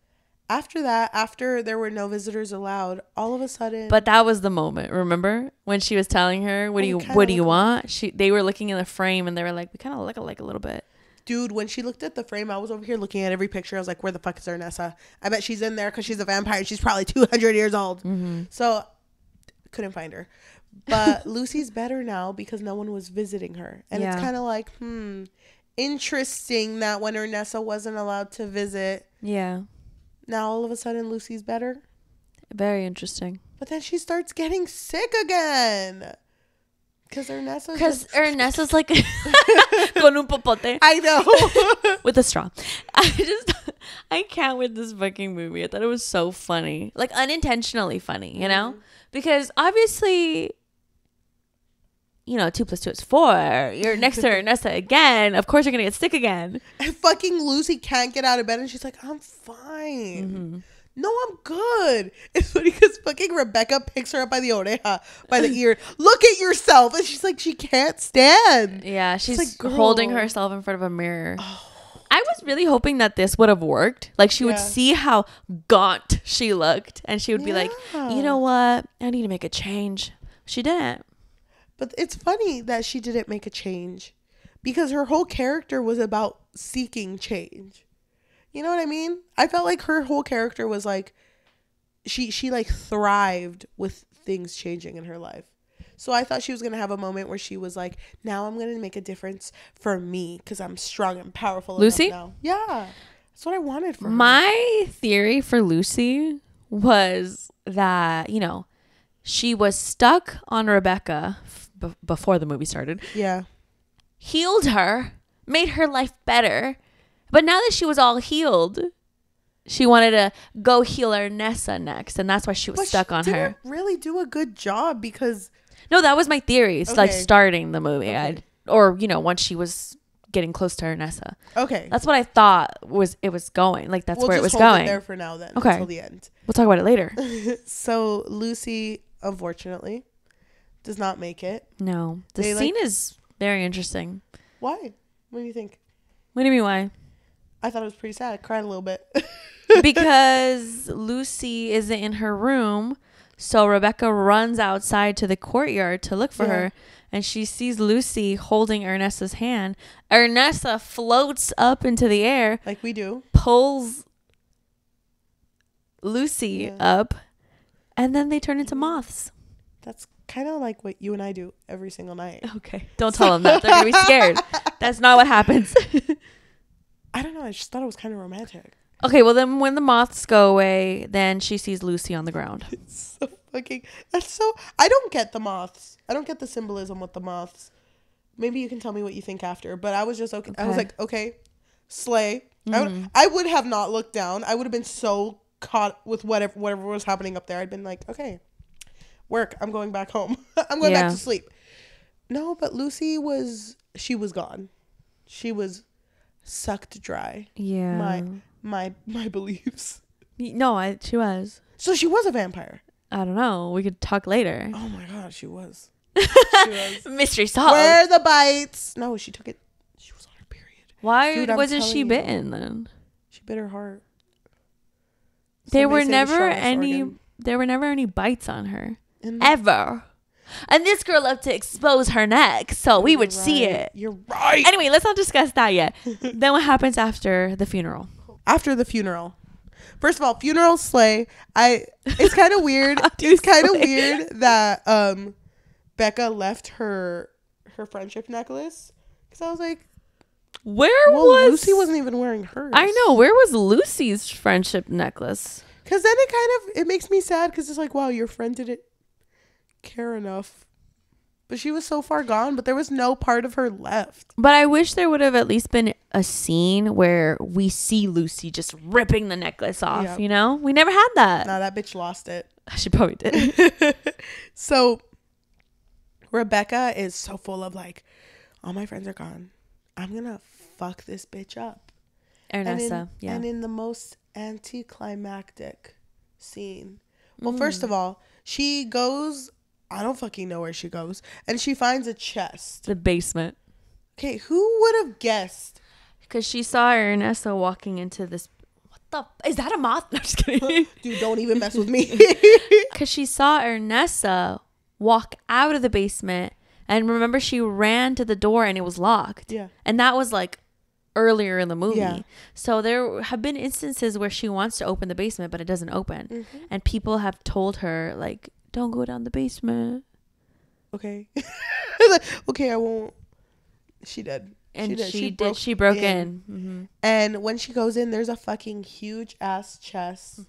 Speaker 1: after that, after there were no visitors allowed, all of a sudden.
Speaker 2: But that was the moment, remember? When she was telling her, what do you want? They were looking in the frame and they were like, we kind of look alike a little bit.
Speaker 1: Dude, when she looked at the frame, I was over here looking at every picture. I was like, where the fuck is Ernessa? I bet she's in there because she's a vampire. She's probably 200 years old. So, couldn't find her. But Lucy's better now because no one was visiting her. And it's kind of like, interesting that when Ernessa wasn't allowed to visit, now all of a sudden Lucy's better.
Speaker 2: Very interesting.
Speaker 1: But then she starts getting sick again. Because
Speaker 2: Ernessa's like con un popote.
Speaker 1: I know.
Speaker 2: With a straw. I can't with this fucking movie. I thought it was so funny. Like unintentionally funny, you know? Because obviously, 2 + 2 is 4. You're next to Ernessa again. Of course you're gonna get sick again.
Speaker 1: And fucking Lucy can't get out of bed and she's like, I'm fine. No, I'm good. It's funny because fucking Rebecca picks her up by the oreja, by the ear. Look at yourself. And she's like, she can't stand.
Speaker 2: Yeah, she's like holding herself in front of a mirror. Oh. I was really hoping that this would have worked. Like she would see how gaunt she looked and she would be like, you know what? I need to make a change. She didn't.
Speaker 1: But it's funny that she didn't make a change because her whole character was about seeking change. You know what I mean? I felt like her whole character was like, she like thrived with things changing in her life. So I thought she was going to have a moment where she was like, now I'm going to make a difference for me because I'm strong and powerful.
Speaker 2: Lucy?
Speaker 1: Now. Yeah. That's what I wanted for her.
Speaker 2: My theory for Lucy was that, she was stuck on Rebecca before the movie started.
Speaker 1: Yeah.
Speaker 2: Healed her, made her life better. But now that she was all healed, she wanted to go heal Ernessa next. And that's why she was stuck on her.
Speaker 1: Really do a good job because...
Speaker 2: No, that was my theory. It's like starting the movie. Okay. Once she was getting close to Ernessa.
Speaker 1: Okay.
Speaker 2: That's what I thought it was going. Like that's where it was going.
Speaker 1: We'll just hold it there for now then. Okay. Until the end.
Speaker 2: We'll talk about it later.
Speaker 1: So Lucy, unfortunately, does not make it.
Speaker 2: No. The scene is very interesting.
Speaker 1: Why? What do you think?
Speaker 2: What do you mean why?
Speaker 1: I thought it was pretty sad. I cried a little bit.
Speaker 2: Because Lucy isn't in her room. So Rebecca runs outside to the courtyard to look for her. And she sees Lucy holding Ernessa's hand. Ernessa floats up into the air.
Speaker 1: Like we do.
Speaker 2: Pulls Lucy up. And then they turn into moths.
Speaker 1: That's kind of like what you and I do every single night.
Speaker 2: Okay. Don't tell them that. They're going to be scared. That's not what happens.
Speaker 1: I don't know. I just thought it was kind of romantic.
Speaker 2: Okay, well then when the moths go away, then she sees Lucy on the ground.
Speaker 1: It's so fucking... I don't get the moths. I don't get the symbolism with the moths. Maybe you can tell me what you think after. But I was just okay. I was like, okay, slay. I would have not looked down. I would have been so caught with whatever was happening up there. I'd been like, okay, work. I'm going back home. I'm going back to sleep. No, but Lucy was gone. She was sucked dry.
Speaker 2: Yeah.
Speaker 1: My beliefs.
Speaker 2: No, she was.
Speaker 1: So she was a vampire.
Speaker 2: I don't know. We could talk later.
Speaker 1: Oh my god, she was. She was.
Speaker 2: Mystery solved.
Speaker 1: Where are the bites? No, she took it. She was on her period.
Speaker 2: Why wasn't she bitten then?
Speaker 1: She bit her heart.
Speaker 2: There were never any bites on her. Ever. And this girl loved to expose her neck, so we would see it.
Speaker 1: You're right.
Speaker 2: Anyway, let's not discuss that yet. Then what happens after the funeral?
Speaker 1: After the funeral. First of all, funeral slay. It's kind of weird. It's kind of weird that Becca left her friendship necklace. Because I was like, Lucy wasn't even wearing hers.
Speaker 2: I know. Where was Lucy's friendship necklace?
Speaker 1: Because then it makes me sad because it's like, wow, your friend didn't care enough. But she was so far gone, but there was no part of her left.
Speaker 2: But I wish there would have at least been a scene where we see Lucy just ripping the necklace off, We never had that.
Speaker 1: No, that bitch lost it.
Speaker 2: She probably did.
Speaker 1: So Rebecca is so full of like, all my friends are gone. I'm going to fuck this bitch up.
Speaker 2: Ernessa,
Speaker 1: And in the most anticlimactic scene. Well, first of all, she goes... I don't fucking know where she goes. And she finds a chest.
Speaker 2: The basement.
Speaker 1: Okay, who would have guessed?
Speaker 2: Because she saw Ernessa walking into this... Is that a moth? No, I'm just kidding.
Speaker 1: Dude, don't even mess with me.
Speaker 2: Because she saw Ernessa walk out of the basement. And remember, she ran to the door and it was locked.
Speaker 1: Yeah.
Speaker 2: And that was like earlier in the movie.
Speaker 1: Yeah.
Speaker 2: So there have been instances where she wants to open the basement, but it doesn't open. And people have told her, like... Don't go down the basement.
Speaker 1: okay. Okay, I won't. She did.
Speaker 2: And she broke in. Mm-hmm.
Speaker 1: And when she goes in, there's a fucking huge ass chest.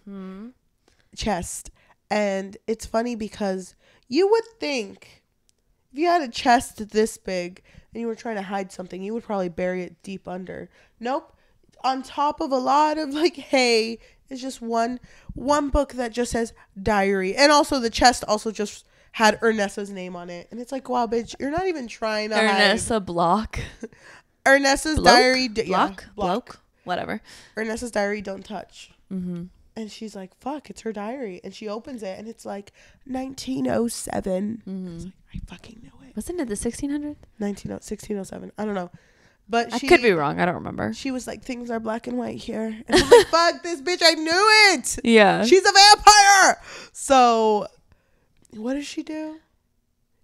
Speaker 1: And it's funny because you would think if you had a chest this big and you were trying to hide something, you would probably bury it deep under. Nope. On top of a lot of like hay is just one book that just says diary. And also the chest also just had Ernessa's name on it. And it's like, wow, bitch, you're not even trying to
Speaker 2: Ernessa block.
Speaker 1: Ernessa's diary.
Speaker 2: Block. Whatever.
Speaker 1: Ernessa's diary, don't touch.
Speaker 2: Mm-hmm.
Speaker 1: And she's like, fuck, it's her diary. And she opens it and it's like 1907.
Speaker 2: Mm-hmm.
Speaker 1: It's like, I fucking knew it.
Speaker 2: Wasn't it the 1600s?
Speaker 1: 1607. I don't know. But
Speaker 2: I could be wrong. I don't remember.
Speaker 1: She was like, things are black and white here. And I'm like, fuck this bitch. I knew it.
Speaker 2: Yeah.
Speaker 1: She's a vampire. So what does she do?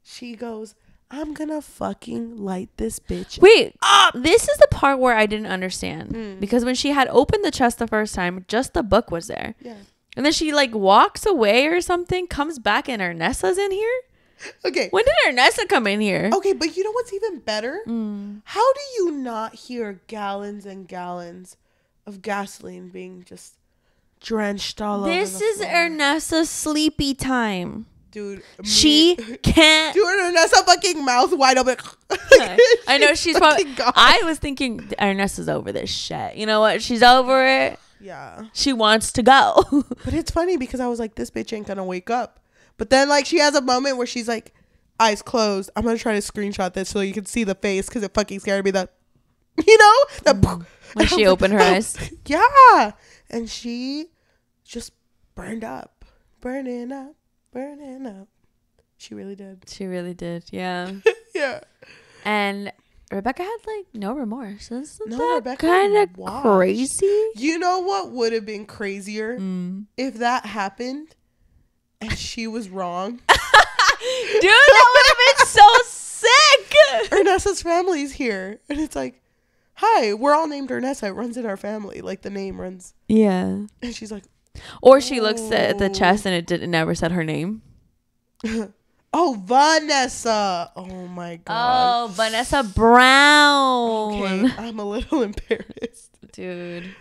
Speaker 1: She goes, I'm gonna fucking light this bitch
Speaker 2: Wait, this is the part where I didn't understand. Because when she had opened the chest the first time, just the book was there.
Speaker 1: Yeah.
Speaker 2: And then she like walks away or something, comes back and Ernessa's in here?
Speaker 1: Okay.
Speaker 2: When did Ernessa come in here?
Speaker 1: Okay, but you know what's even better? How do you not hear gallons and gallons of gasoline being just drenched all over the
Speaker 2: This is
Speaker 1: floor?
Speaker 2: Ernessa's sleepy time.
Speaker 1: Dude,
Speaker 2: She can't.
Speaker 1: Dude, Ernessa fucking mouth wide open.
Speaker 2: I know she's probably. I was thinking Ernessa's over this shit. You know what? She's over it.
Speaker 1: Yeah.
Speaker 2: She wants to go.
Speaker 1: But it's funny because I was like, this bitch ain't gonna wake up. But then like she has a moment where she's like, eyes closed. I'm gonna try to screenshot this so you can see the face because it fucking scared me. That, you know, that
Speaker 2: When she opened her eyes.
Speaker 1: Yeah. And she just burning up. She really did.
Speaker 2: She really did. Yeah.
Speaker 1: Yeah.
Speaker 2: And Rebecca had like no remorse. Isn't
Speaker 1: No,
Speaker 2: that
Speaker 1: Rebecca
Speaker 2: kind of
Speaker 1: watched.
Speaker 2: crazy?
Speaker 1: You know what would have been crazier if that happened and she was wrong?
Speaker 2: Dude, that would have been so sick.
Speaker 1: Ernessa's family's here. And it's like, hi, we're all named Ernessa. It runs in our family. Like the name runs.
Speaker 2: Yeah.
Speaker 1: And she's like,
Speaker 2: or she looks at the chest and it never said her name.
Speaker 1: oh, Vanessa. Oh my God.
Speaker 2: Oh, Vanessa Brown.
Speaker 1: Okay, I'm a little embarrassed.
Speaker 2: Dude.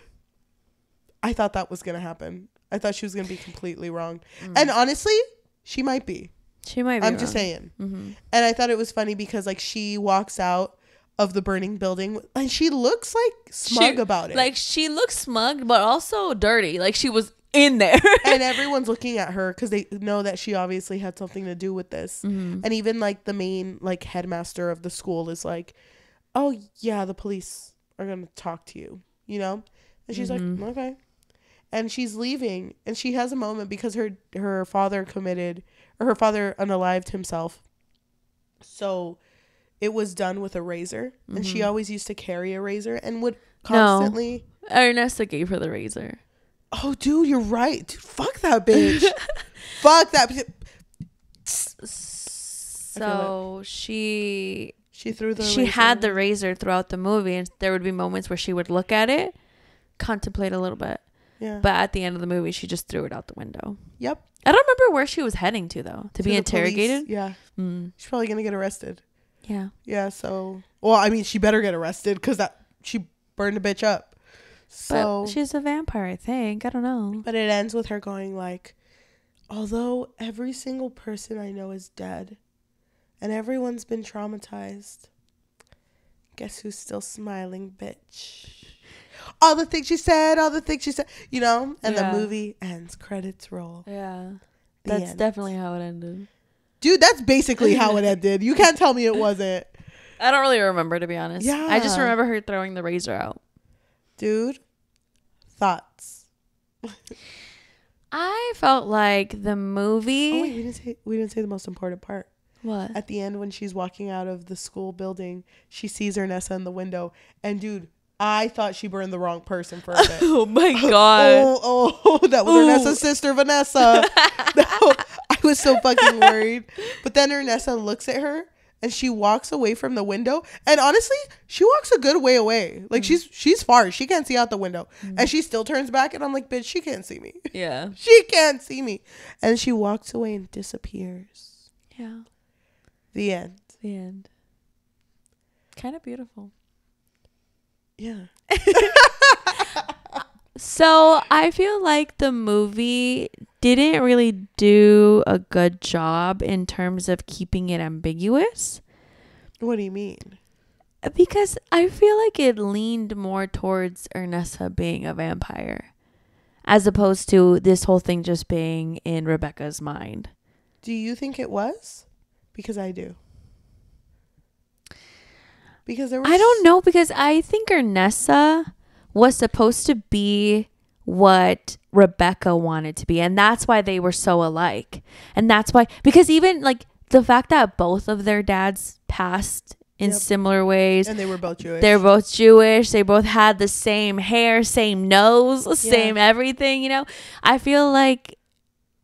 Speaker 1: I thought that was going to happen. I thought she was going to be completely wrong. And honestly, she might be.
Speaker 2: She might be
Speaker 1: I'm
Speaker 2: wrong.
Speaker 1: just saying.
Speaker 2: Mm-hmm.
Speaker 1: And I thought it was funny because like she walks out of the burning building and she looks like smug about it.
Speaker 2: Like she looks smug, but also dirty. Like she was in there.
Speaker 1: And everyone's looking at her because they know that she obviously had something to do with this.
Speaker 2: Mm-hmm.
Speaker 1: And even like the main like headmaster of the school is like, oh yeah, the police are going to talk to you, you know? And she's like, okay. And she's leaving and she has a moment because her father unalived himself. So it was done with a razor and she always used to carry a razor and would constantly.
Speaker 2: No, Ernessa gave her the razor.
Speaker 1: Oh, dude, you're right. Dude, fuck that bitch. Fuck that.
Speaker 2: So she
Speaker 1: threw the
Speaker 2: she
Speaker 1: razor.
Speaker 2: had the razor throughout the movie, and there would be moments where she would look at it, contemplate a little bit.
Speaker 1: Yeah.
Speaker 2: But at the end of the movie, she just threw it out the window.
Speaker 1: Yep.
Speaker 2: I don't remember where she was heading to though. To be interrogated.
Speaker 1: Police. Yeah. She's probably gonna get arrested.
Speaker 2: Yeah.
Speaker 1: Yeah. So, well, I mean, she better get arrested because she burned a bitch up. So
Speaker 2: but she's a vampire, I think. I don't know.
Speaker 1: But it ends with her going like, although every single person I know is dead, and everyone's been traumatized, guess who's still smiling, bitch? All the things she said, you know? And the movie ends, credits roll.
Speaker 2: Yeah. That's definitely how it ended.
Speaker 1: Dude, that's basically how it ended. You can't tell me it wasn't.
Speaker 2: I don't really remember, to be honest.
Speaker 1: Yeah.
Speaker 2: I just remember her throwing the razor out.
Speaker 1: Dude, thoughts?
Speaker 2: I felt like the movie...
Speaker 1: Oh, wait, we didn't say the most important part.
Speaker 2: What?
Speaker 1: At the end, when she's walking out of the school building, she sees Ernessa in the window. And dude, I thought she burned the wrong person for a bit.
Speaker 2: Oh my God.
Speaker 1: That was Ernessa's sister, Vanessa. No, I was so fucking worried. But then Ernessa looks at her and she walks away from the window. And honestly, she walks a good way away. Like she's far. She can't see out the window. And she still turns back and I'm like, bitch, she can't see me.
Speaker 2: Yeah.
Speaker 1: She can't see me. And she walks away and disappears.
Speaker 2: Yeah.
Speaker 1: The end.
Speaker 2: The end. Kind of beautiful.
Speaker 1: Yeah.
Speaker 2: So I feel like the movie didn't really do a good job in terms of keeping it ambiguous.
Speaker 1: What do you mean?
Speaker 2: Because I feel like it leaned more towards Ernessa being a vampire, as opposed to this whole thing just being in Rebecca's mind.
Speaker 1: Do you think it was? Because I do. Because there was...
Speaker 2: I don't know, because I think Ernessa was supposed to be what Rebecca wanted to be, and that's why they were so alike. And that's why, because even like the fact that both of their dads passed in similar ways,
Speaker 1: and they were both Jewish.
Speaker 2: They're both Jewish. They both had the same hair, same nose, same everything, you know. I feel like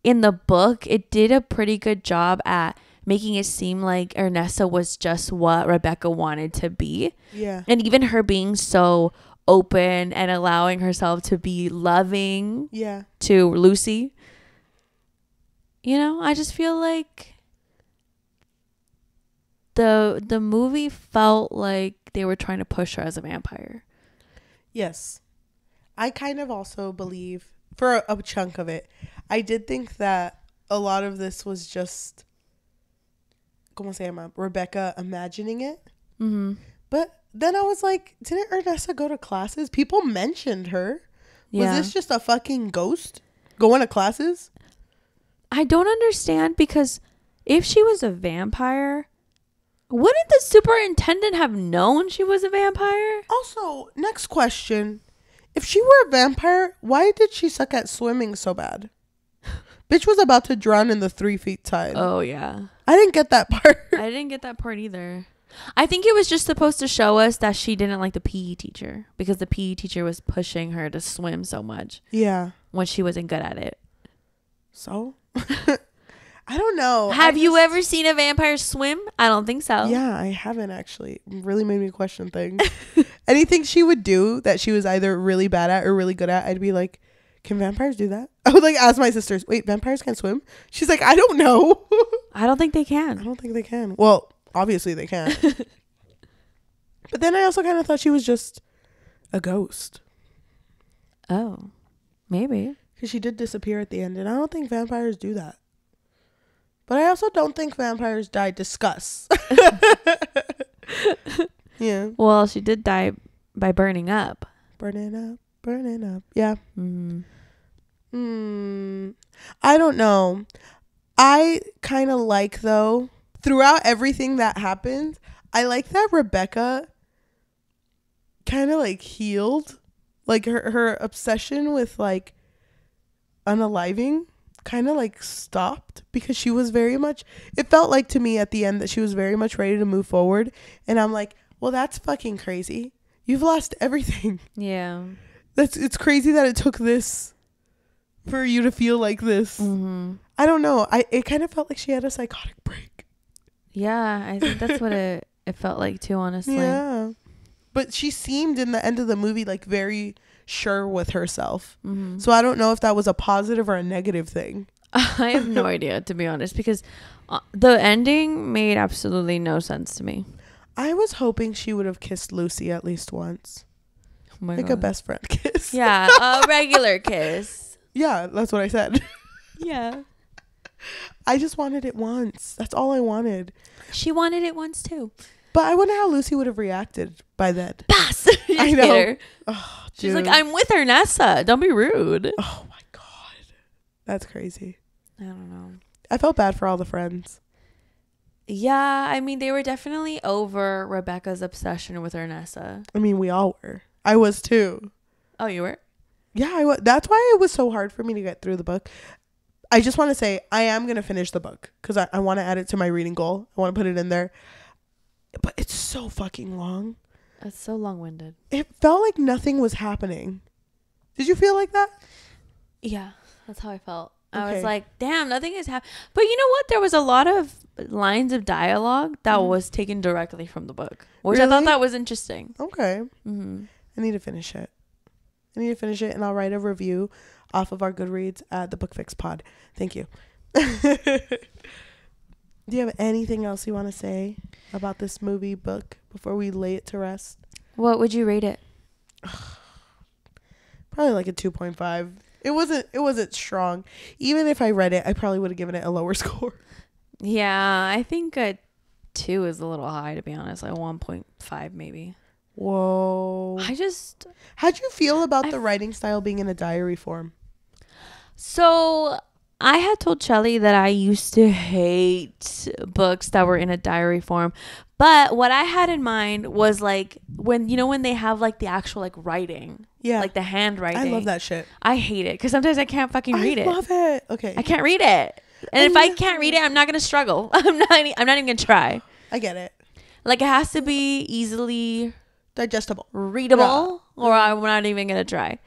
Speaker 2: in the book it did a pretty good job at making it seem like Ernessa was just what Rebecca wanted to be.
Speaker 1: Yeah.
Speaker 2: And even her being so open and allowing herself to be loving to Lucy. You know, I just feel like the movie felt like they were trying to push her as a vampire.
Speaker 1: Yes. I kind of also believe, for a chunk of it, I did think that a lot of this was just, ¿cómo se llama? Rebecca imagining it.
Speaker 2: Mm-hmm.
Speaker 1: But then I was like, didn't Ernessa go to classes? People mentioned her. Was this just a fucking ghost going to classes?
Speaker 2: I don't understand, because if she was a vampire, wouldn't the superintendent have known she was a vampire?
Speaker 1: Also, next question. If she were a vampire, why did she suck at swimming so bad? Bitch was about to drown in the 3 feet tide.
Speaker 2: Oh, yeah.
Speaker 1: I didn't get that part.
Speaker 2: I didn't get that part either. I think it was just supposed to show us that she didn't like the PE teacher, because the PE teacher was pushing her to swim so much.
Speaker 1: Yeah.
Speaker 2: When she wasn't good at it.
Speaker 1: So? I don't know.
Speaker 2: Have you ever seen a vampire swim? I don't think so.
Speaker 1: Yeah, I haven't actually. It really made me question things. Anything she would do that she was either really bad at or really good at, I'd be like, can vampires do that? I would like ask my sisters, wait, vampires can't swim? She's like, I don't know.
Speaker 2: I don't think they can.
Speaker 1: I don't think they can. Well, obviously they can. But then I also kind of thought she was just a ghost.
Speaker 2: Oh, maybe.
Speaker 1: Because she did disappear at the end, and I don't think vampires do that. But I also don't think vampires die. Discuss. Yeah.
Speaker 2: Well, she did die by burning up.
Speaker 1: Burning up. Burning up. Yeah.
Speaker 2: Mm-hmm.
Speaker 1: I don't know. I kind of like, though, throughout everything that happened, I like that Rebecca kind of like healed. Like her obsession with like unaliving kind of like stopped, because she was very much, it felt like to me at the end that she was very much ready to move forward. And I'm like, well, that's fucking crazy. You've lost everything.
Speaker 2: Yeah.
Speaker 1: It's crazy that it took this for you to feel like this.
Speaker 2: Mm-hmm.
Speaker 1: I don't know. It kind of felt like she had a psychotic break.
Speaker 2: Yeah, I think that's what it felt like too, honestly.
Speaker 1: Yeah. But she seemed in the end of the movie like very sure with herself.
Speaker 2: Mm-hmm.
Speaker 1: So I don't know if that was a positive or a negative thing.
Speaker 2: I have no idea, to be honest, because the ending made absolutely no sense to me.
Speaker 1: I was hoping she would have kissed Lucy at least once.
Speaker 2: Oh my
Speaker 1: like
Speaker 2: God.
Speaker 1: a best friend kiss.
Speaker 2: Yeah, a regular kiss.
Speaker 1: Yeah, that's what I said.
Speaker 2: Yeah.
Speaker 1: I just wanted it once. That's all I wanted.
Speaker 2: She wanted it once too.
Speaker 1: But I wonder how Lucy would have reacted by then.
Speaker 2: Pass.
Speaker 1: I know.
Speaker 2: Her.
Speaker 1: Oh,
Speaker 2: she's like, I'm with Ernessa. Don't be rude.
Speaker 1: Oh my God. That's crazy.
Speaker 2: I don't know.
Speaker 1: I felt bad for all the friends.
Speaker 2: Yeah, I mean, they were definitely over Rebecca's obsession with Ernessa.
Speaker 1: I mean, we all were. I was too.
Speaker 2: Oh, you were?
Speaker 1: Yeah, I was. That's why it was so hard for me to get through the book. I just want to say I am going to finish the book because I want to add it to my reading goal. I want to put it in there. But it's so fucking long.
Speaker 2: It's so long-winded.
Speaker 1: It felt like nothing was happening. Did you feel like that?
Speaker 2: Yeah, that's how I felt.
Speaker 1: Okay.
Speaker 2: I was like, damn, nothing is happening. But you know what? There was a lot of lines of dialogue that was taken directly from the book, which I thought that was interesting.
Speaker 1: Okay.
Speaker 2: Mm-hmm.
Speaker 1: I need to finish it. And I'll write a review off of our Goodreads at the Book Fix Pod. Thank you. Do you have anything else you want to say about this movie book before we lay it to rest?
Speaker 2: What would you rate it?
Speaker 1: Probably like a 2.5. It wasn't strong. Even if I read it, I probably would have given it a lower score.
Speaker 2: Yeah, I think a 2 is a little high, to be honest. Like 1.5 maybe.
Speaker 1: Whoa.
Speaker 2: How'd
Speaker 1: you feel about the writing style being in a diary form?
Speaker 2: So I had told Cheli that I used to hate books that were in a diary form. But what I had in mind was like when they have like the actual like writing.
Speaker 1: Yeah.
Speaker 2: Like the handwriting.
Speaker 1: I love that shit.
Speaker 2: I hate it because sometimes I can't fucking read it.
Speaker 1: I love it. Okay.
Speaker 2: I can't read it. And if I can't read it, I'm not going to struggle. I'm not even going to try.
Speaker 1: I get it.
Speaker 2: Like it has to be easily
Speaker 1: digestible,
Speaker 2: readable, or I'm not even going to try.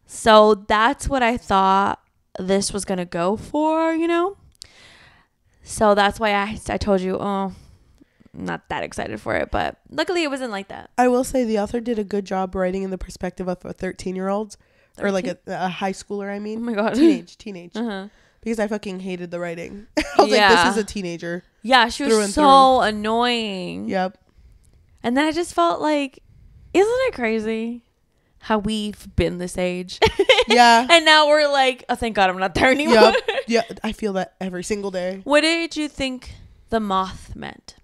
Speaker 2: So that's what I thought this was going to go for, So that's why I told you, I'm not that excited for it, but luckily it wasn't like that.
Speaker 1: I will say the author did a good job writing in the perspective of a 13-year-old or like a high schooler. I mean,
Speaker 2: oh my God,
Speaker 1: teenage.
Speaker 2: Uh-huh.
Speaker 1: Because I fucking hated the writing. I was like, this is a teenager.
Speaker 2: Yeah, she was so annoying.
Speaker 1: Yep.
Speaker 2: And then I just felt like, isn't it crazy how we've been this age?
Speaker 1: Yeah.
Speaker 2: And now we're like, oh, thank God I'm not there anymore.
Speaker 1: Yep. Yeah, I feel that every single day.
Speaker 2: What did you think the moth meant?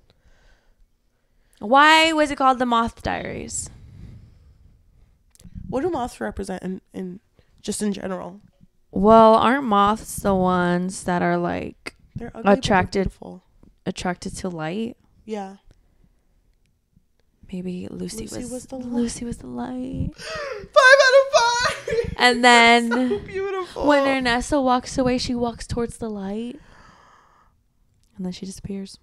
Speaker 2: Why was it called the Moth Diaries?
Speaker 1: What do moths represent in just in general?
Speaker 2: Well, aren't moths the ones that are like
Speaker 1: they're ugly,
Speaker 2: attracted to light?
Speaker 1: Yeah.
Speaker 2: Maybe Lucy was the light.
Speaker 1: 5 out of 5.
Speaker 2: And then
Speaker 1: so beautiful.
Speaker 2: When Ernessa walks away, she walks towards the light. And then she disappears.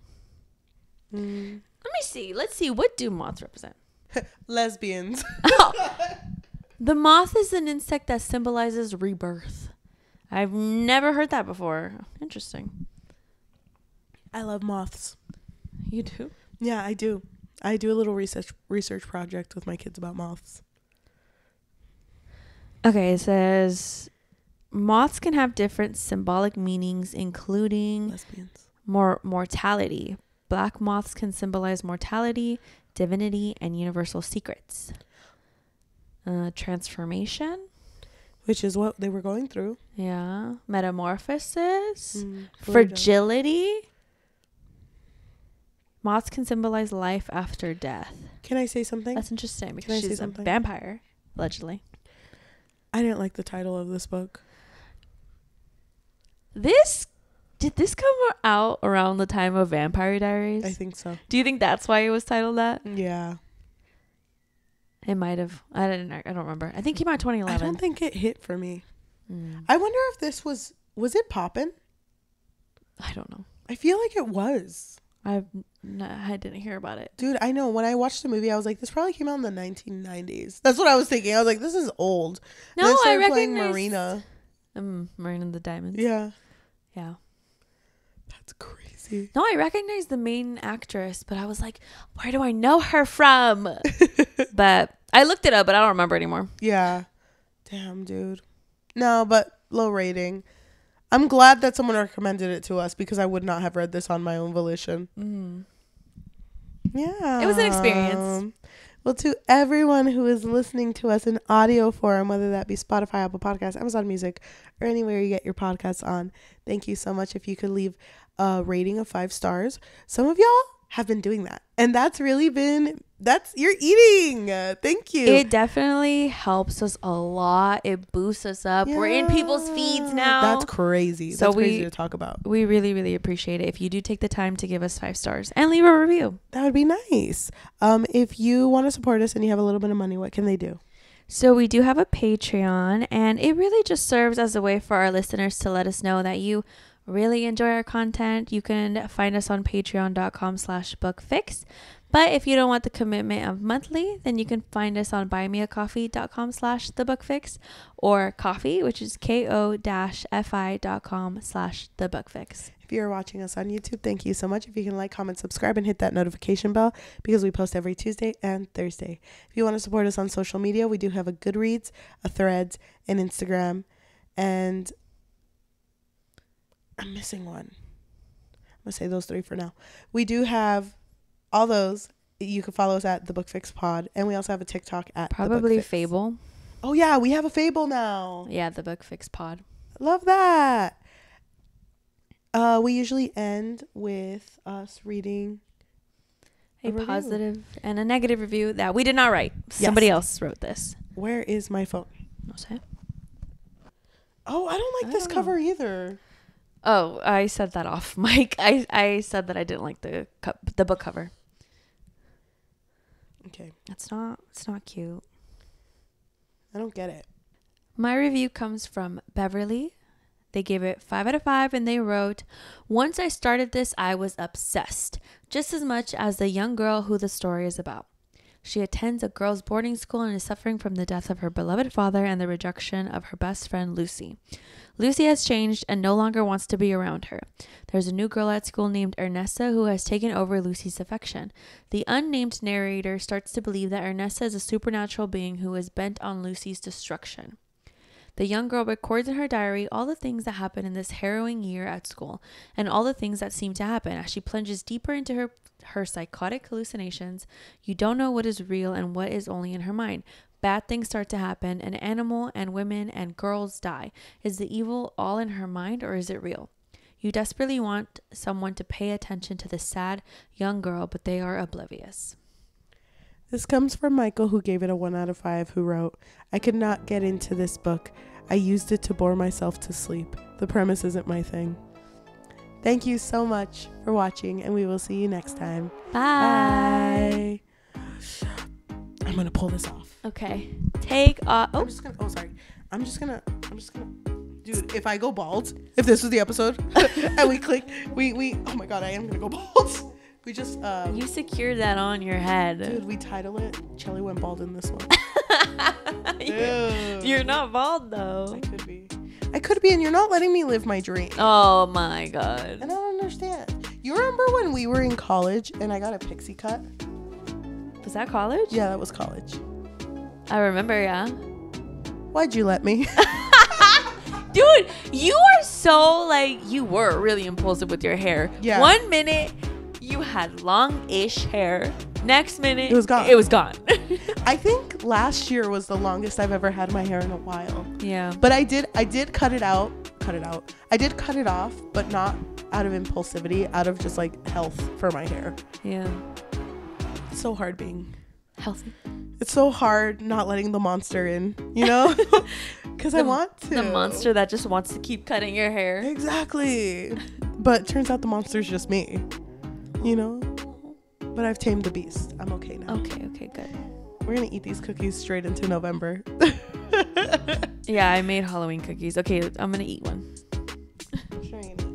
Speaker 2: Let me see. Let's see. What do moths represent?
Speaker 1: Lesbians.
Speaker 2: The moth is an insect that symbolizes rebirth. I've never heard that before. Interesting.
Speaker 1: I love moths.
Speaker 2: You do?
Speaker 1: Yeah, I do. I do a little research project with my kids about moths.
Speaker 2: Okay, it says moths can have different symbolic meanings, including
Speaker 1: lesbians,
Speaker 2: mortality. Black moths can symbolize mortality, divinity, and universal secrets. Transformation,
Speaker 1: which is what they were going through.
Speaker 2: Yeah. Metamorphosis, fragility. Moths can symbolize life after death.
Speaker 1: Can I say something?
Speaker 2: That's interesting because she's a vampire, allegedly.
Speaker 1: I didn't like the title of this book.
Speaker 2: Did this come out around the time of Vampire Diaries?
Speaker 1: I think so.
Speaker 2: Do you think that's why it was titled that?
Speaker 1: Yeah.
Speaker 2: It might have. I don't remember. I think it came out 2011.
Speaker 1: I don't think it hit for me. I wonder if this was it poppin'?
Speaker 2: I don't know.
Speaker 1: I feel like it was.
Speaker 2: I didn't hear about it.
Speaker 1: Dude, I know. When I watched the movie, I was like, this probably came out in the 1990s. That's what I was thinking. I was like, this is old.
Speaker 2: No, I recognize
Speaker 1: Marina.
Speaker 2: Marina and the Diamonds.
Speaker 1: Yeah.
Speaker 2: Yeah.
Speaker 1: That's crazy.
Speaker 2: No, I recognize the main actress, but I was like, where do I know her from? But I looked it up, but I don't remember anymore.
Speaker 1: Yeah. Damn, dude. No, but low rating. I'm glad that someone recommended it to us because I would not have read this on my own volition. Yeah.
Speaker 2: It was an experience.
Speaker 1: Well, to everyone who is listening to us in audio form, whether that be Spotify, Apple Podcasts, Amazon Music, or anywhere you get your podcasts on, thank you so much. If you could leave a rating of 5 stars. Some of y'all have been doing that. And that's really been, you're eating. Thank you.
Speaker 2: It definitely helps us a lot. It boosts us up. Yeah. We're in people's feeds now.
Speaker 1: That's crazy. So that's crazy to talk about.
Speaker 2: We really, really appreciate it. If you do take the time to give us 5 stars and leave a review.
Speaker 1: That would be nice. If you want to support us and you have a little bit of money, what can they do?
Speaker 2: So we do have a Patreon, and it really just serves as a way for our listeners to let us know that you really enjoy our content. You can find us on patreon.com/bookfix. But if you don't want the commitment of monthly, then you can find us on buymeacoffee.com/thebookfix or coffee, which is ko-fi.com/thebookfix.
Speaker 1: If you're watching us on YouTube, thank you so much. If you can like, comment, subscribe, and hit that notification bell because we post every Tuesday and Thursday. If you want to support us on social media, we do have a Goodreads, a Threads, an Instagram, and I'm missing one. gonna say those 3 for now. We do have all those. You can follow us at the Book Fix Pod, and we also have a TikTok at
Speaker 2: Probably
Speaker 1: the Book Fix.
Speaker 2: Fable.
Speaker 1: Oh yeah, we have a Fable now.
Speaker 2: Yeah, the Book Fix Pod.
Speaker 1: Love that. We usually end with us reading
Speaker 2: a positive and a negative review that we did not write.
Speaker 1: Yes.
Speaker 2: Somebody else wrote this.
Speaker 1: Where is my phone?
Speaker 2: No sé.
Speaker 1: Oh, I don't like this cover either.
Speaker 2: Oh, I said that off mic. I said that I didn't like the book cover.
Speaker 1: Okay.
Speaker 2: It's not cute.
Speaker 1: I don't get it.
Speaker 2: My review comes from Beverly. They gave it 5 out of 5 and they wrote, "Once I started this, I was obsessed, just as much as the young girl who the story is about. She attends a girls' boarding school and is suffering from the death of her beloved father and the rejection of her best friend, Lucy. Lucy has changed and no longer wants to be around her. There's a new girl at school named Ernessa who has taken over Lucy's affection. The unnamed narrator starts to believe that Ernessa is a supernatural being who is bent on Lucy's destruction. The young girl records in her diary all the things that happen in this harrowing year at school and all the things that seem to happen as she plunges deeper into her psychotic hallucinations. You don't know what is real and what is only in her mind. Bad things start to happen. An animal and women and girls die. Is the evil all in her mind or is it real? You desperately want someone to pay attention to this sad young girl, but they are oblivious."
Speaker 1: This comes from Michael, who gave it a 1 out of 5, who wrote, "I could not get into this book. I used it to bore myself to sleep. The premise isn't my thing." Thank you so much for watching, and we will see you next time.
Speaker 2: Bye.
Speaker 1: I'm going to pull this off.
Speaker 2: Okay. Take off.
Speaker 1: I'm just going to, dude, if I go bald, if this was the episode, and we click, oh my God, I am going to go bald. We just,
Speaker 2: you secured that on your head.
Speaker 1: Dude, we title it, Cheli went bald in this one.
Speaker 2: You're not bald though.
Speaker 1: I could be, and you're not letting me live my dream.
Speaker 2: Oh my God.
Speaker 1: And I don't understand. You remember when we were in college and I got a pixie cut?
Speaker 2: Was that college?
Speaker 1: Yeah, that was college.
Speaker 2: I remember, yeah.
Speaker 1: Why'd you let me?
Speaker 2: Dude, you are so you were really impulsive with your hair.
Speaker 1: Yeah.
Speaker 2: 1 minute you had long-ish hair. Next minute
Speaker 1: it was gone. I think last year was the longest I've ever had my hair in a while.
Speaker 2: Yeah.
Speaker 1: But I did cut it out. I did cut it off, but not out of impulsivity, out of just health for my hair.
Speaker 2: Yeah.
Speaker 1: It's so hard being
Speaker 2: healthy.
Speaker 1: It's so hard not letting the monster in, you know? Because I want to.
Speaker 2: The monster that just wants to keep cutting your hair.
Speaker 1: Exactly. But turns out the monster's just me, you know? But I've tamed the beast. I'm okay now.
Speaker 2: Okay, good.
Speaker 1: We're going to eat these cookies straight into November.
Speaker 2: Yeah, I made Halloween cookies. Okay, I'm going to eat one.
Speaker 1: I'm sure you're going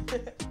Speaker 1: to eat.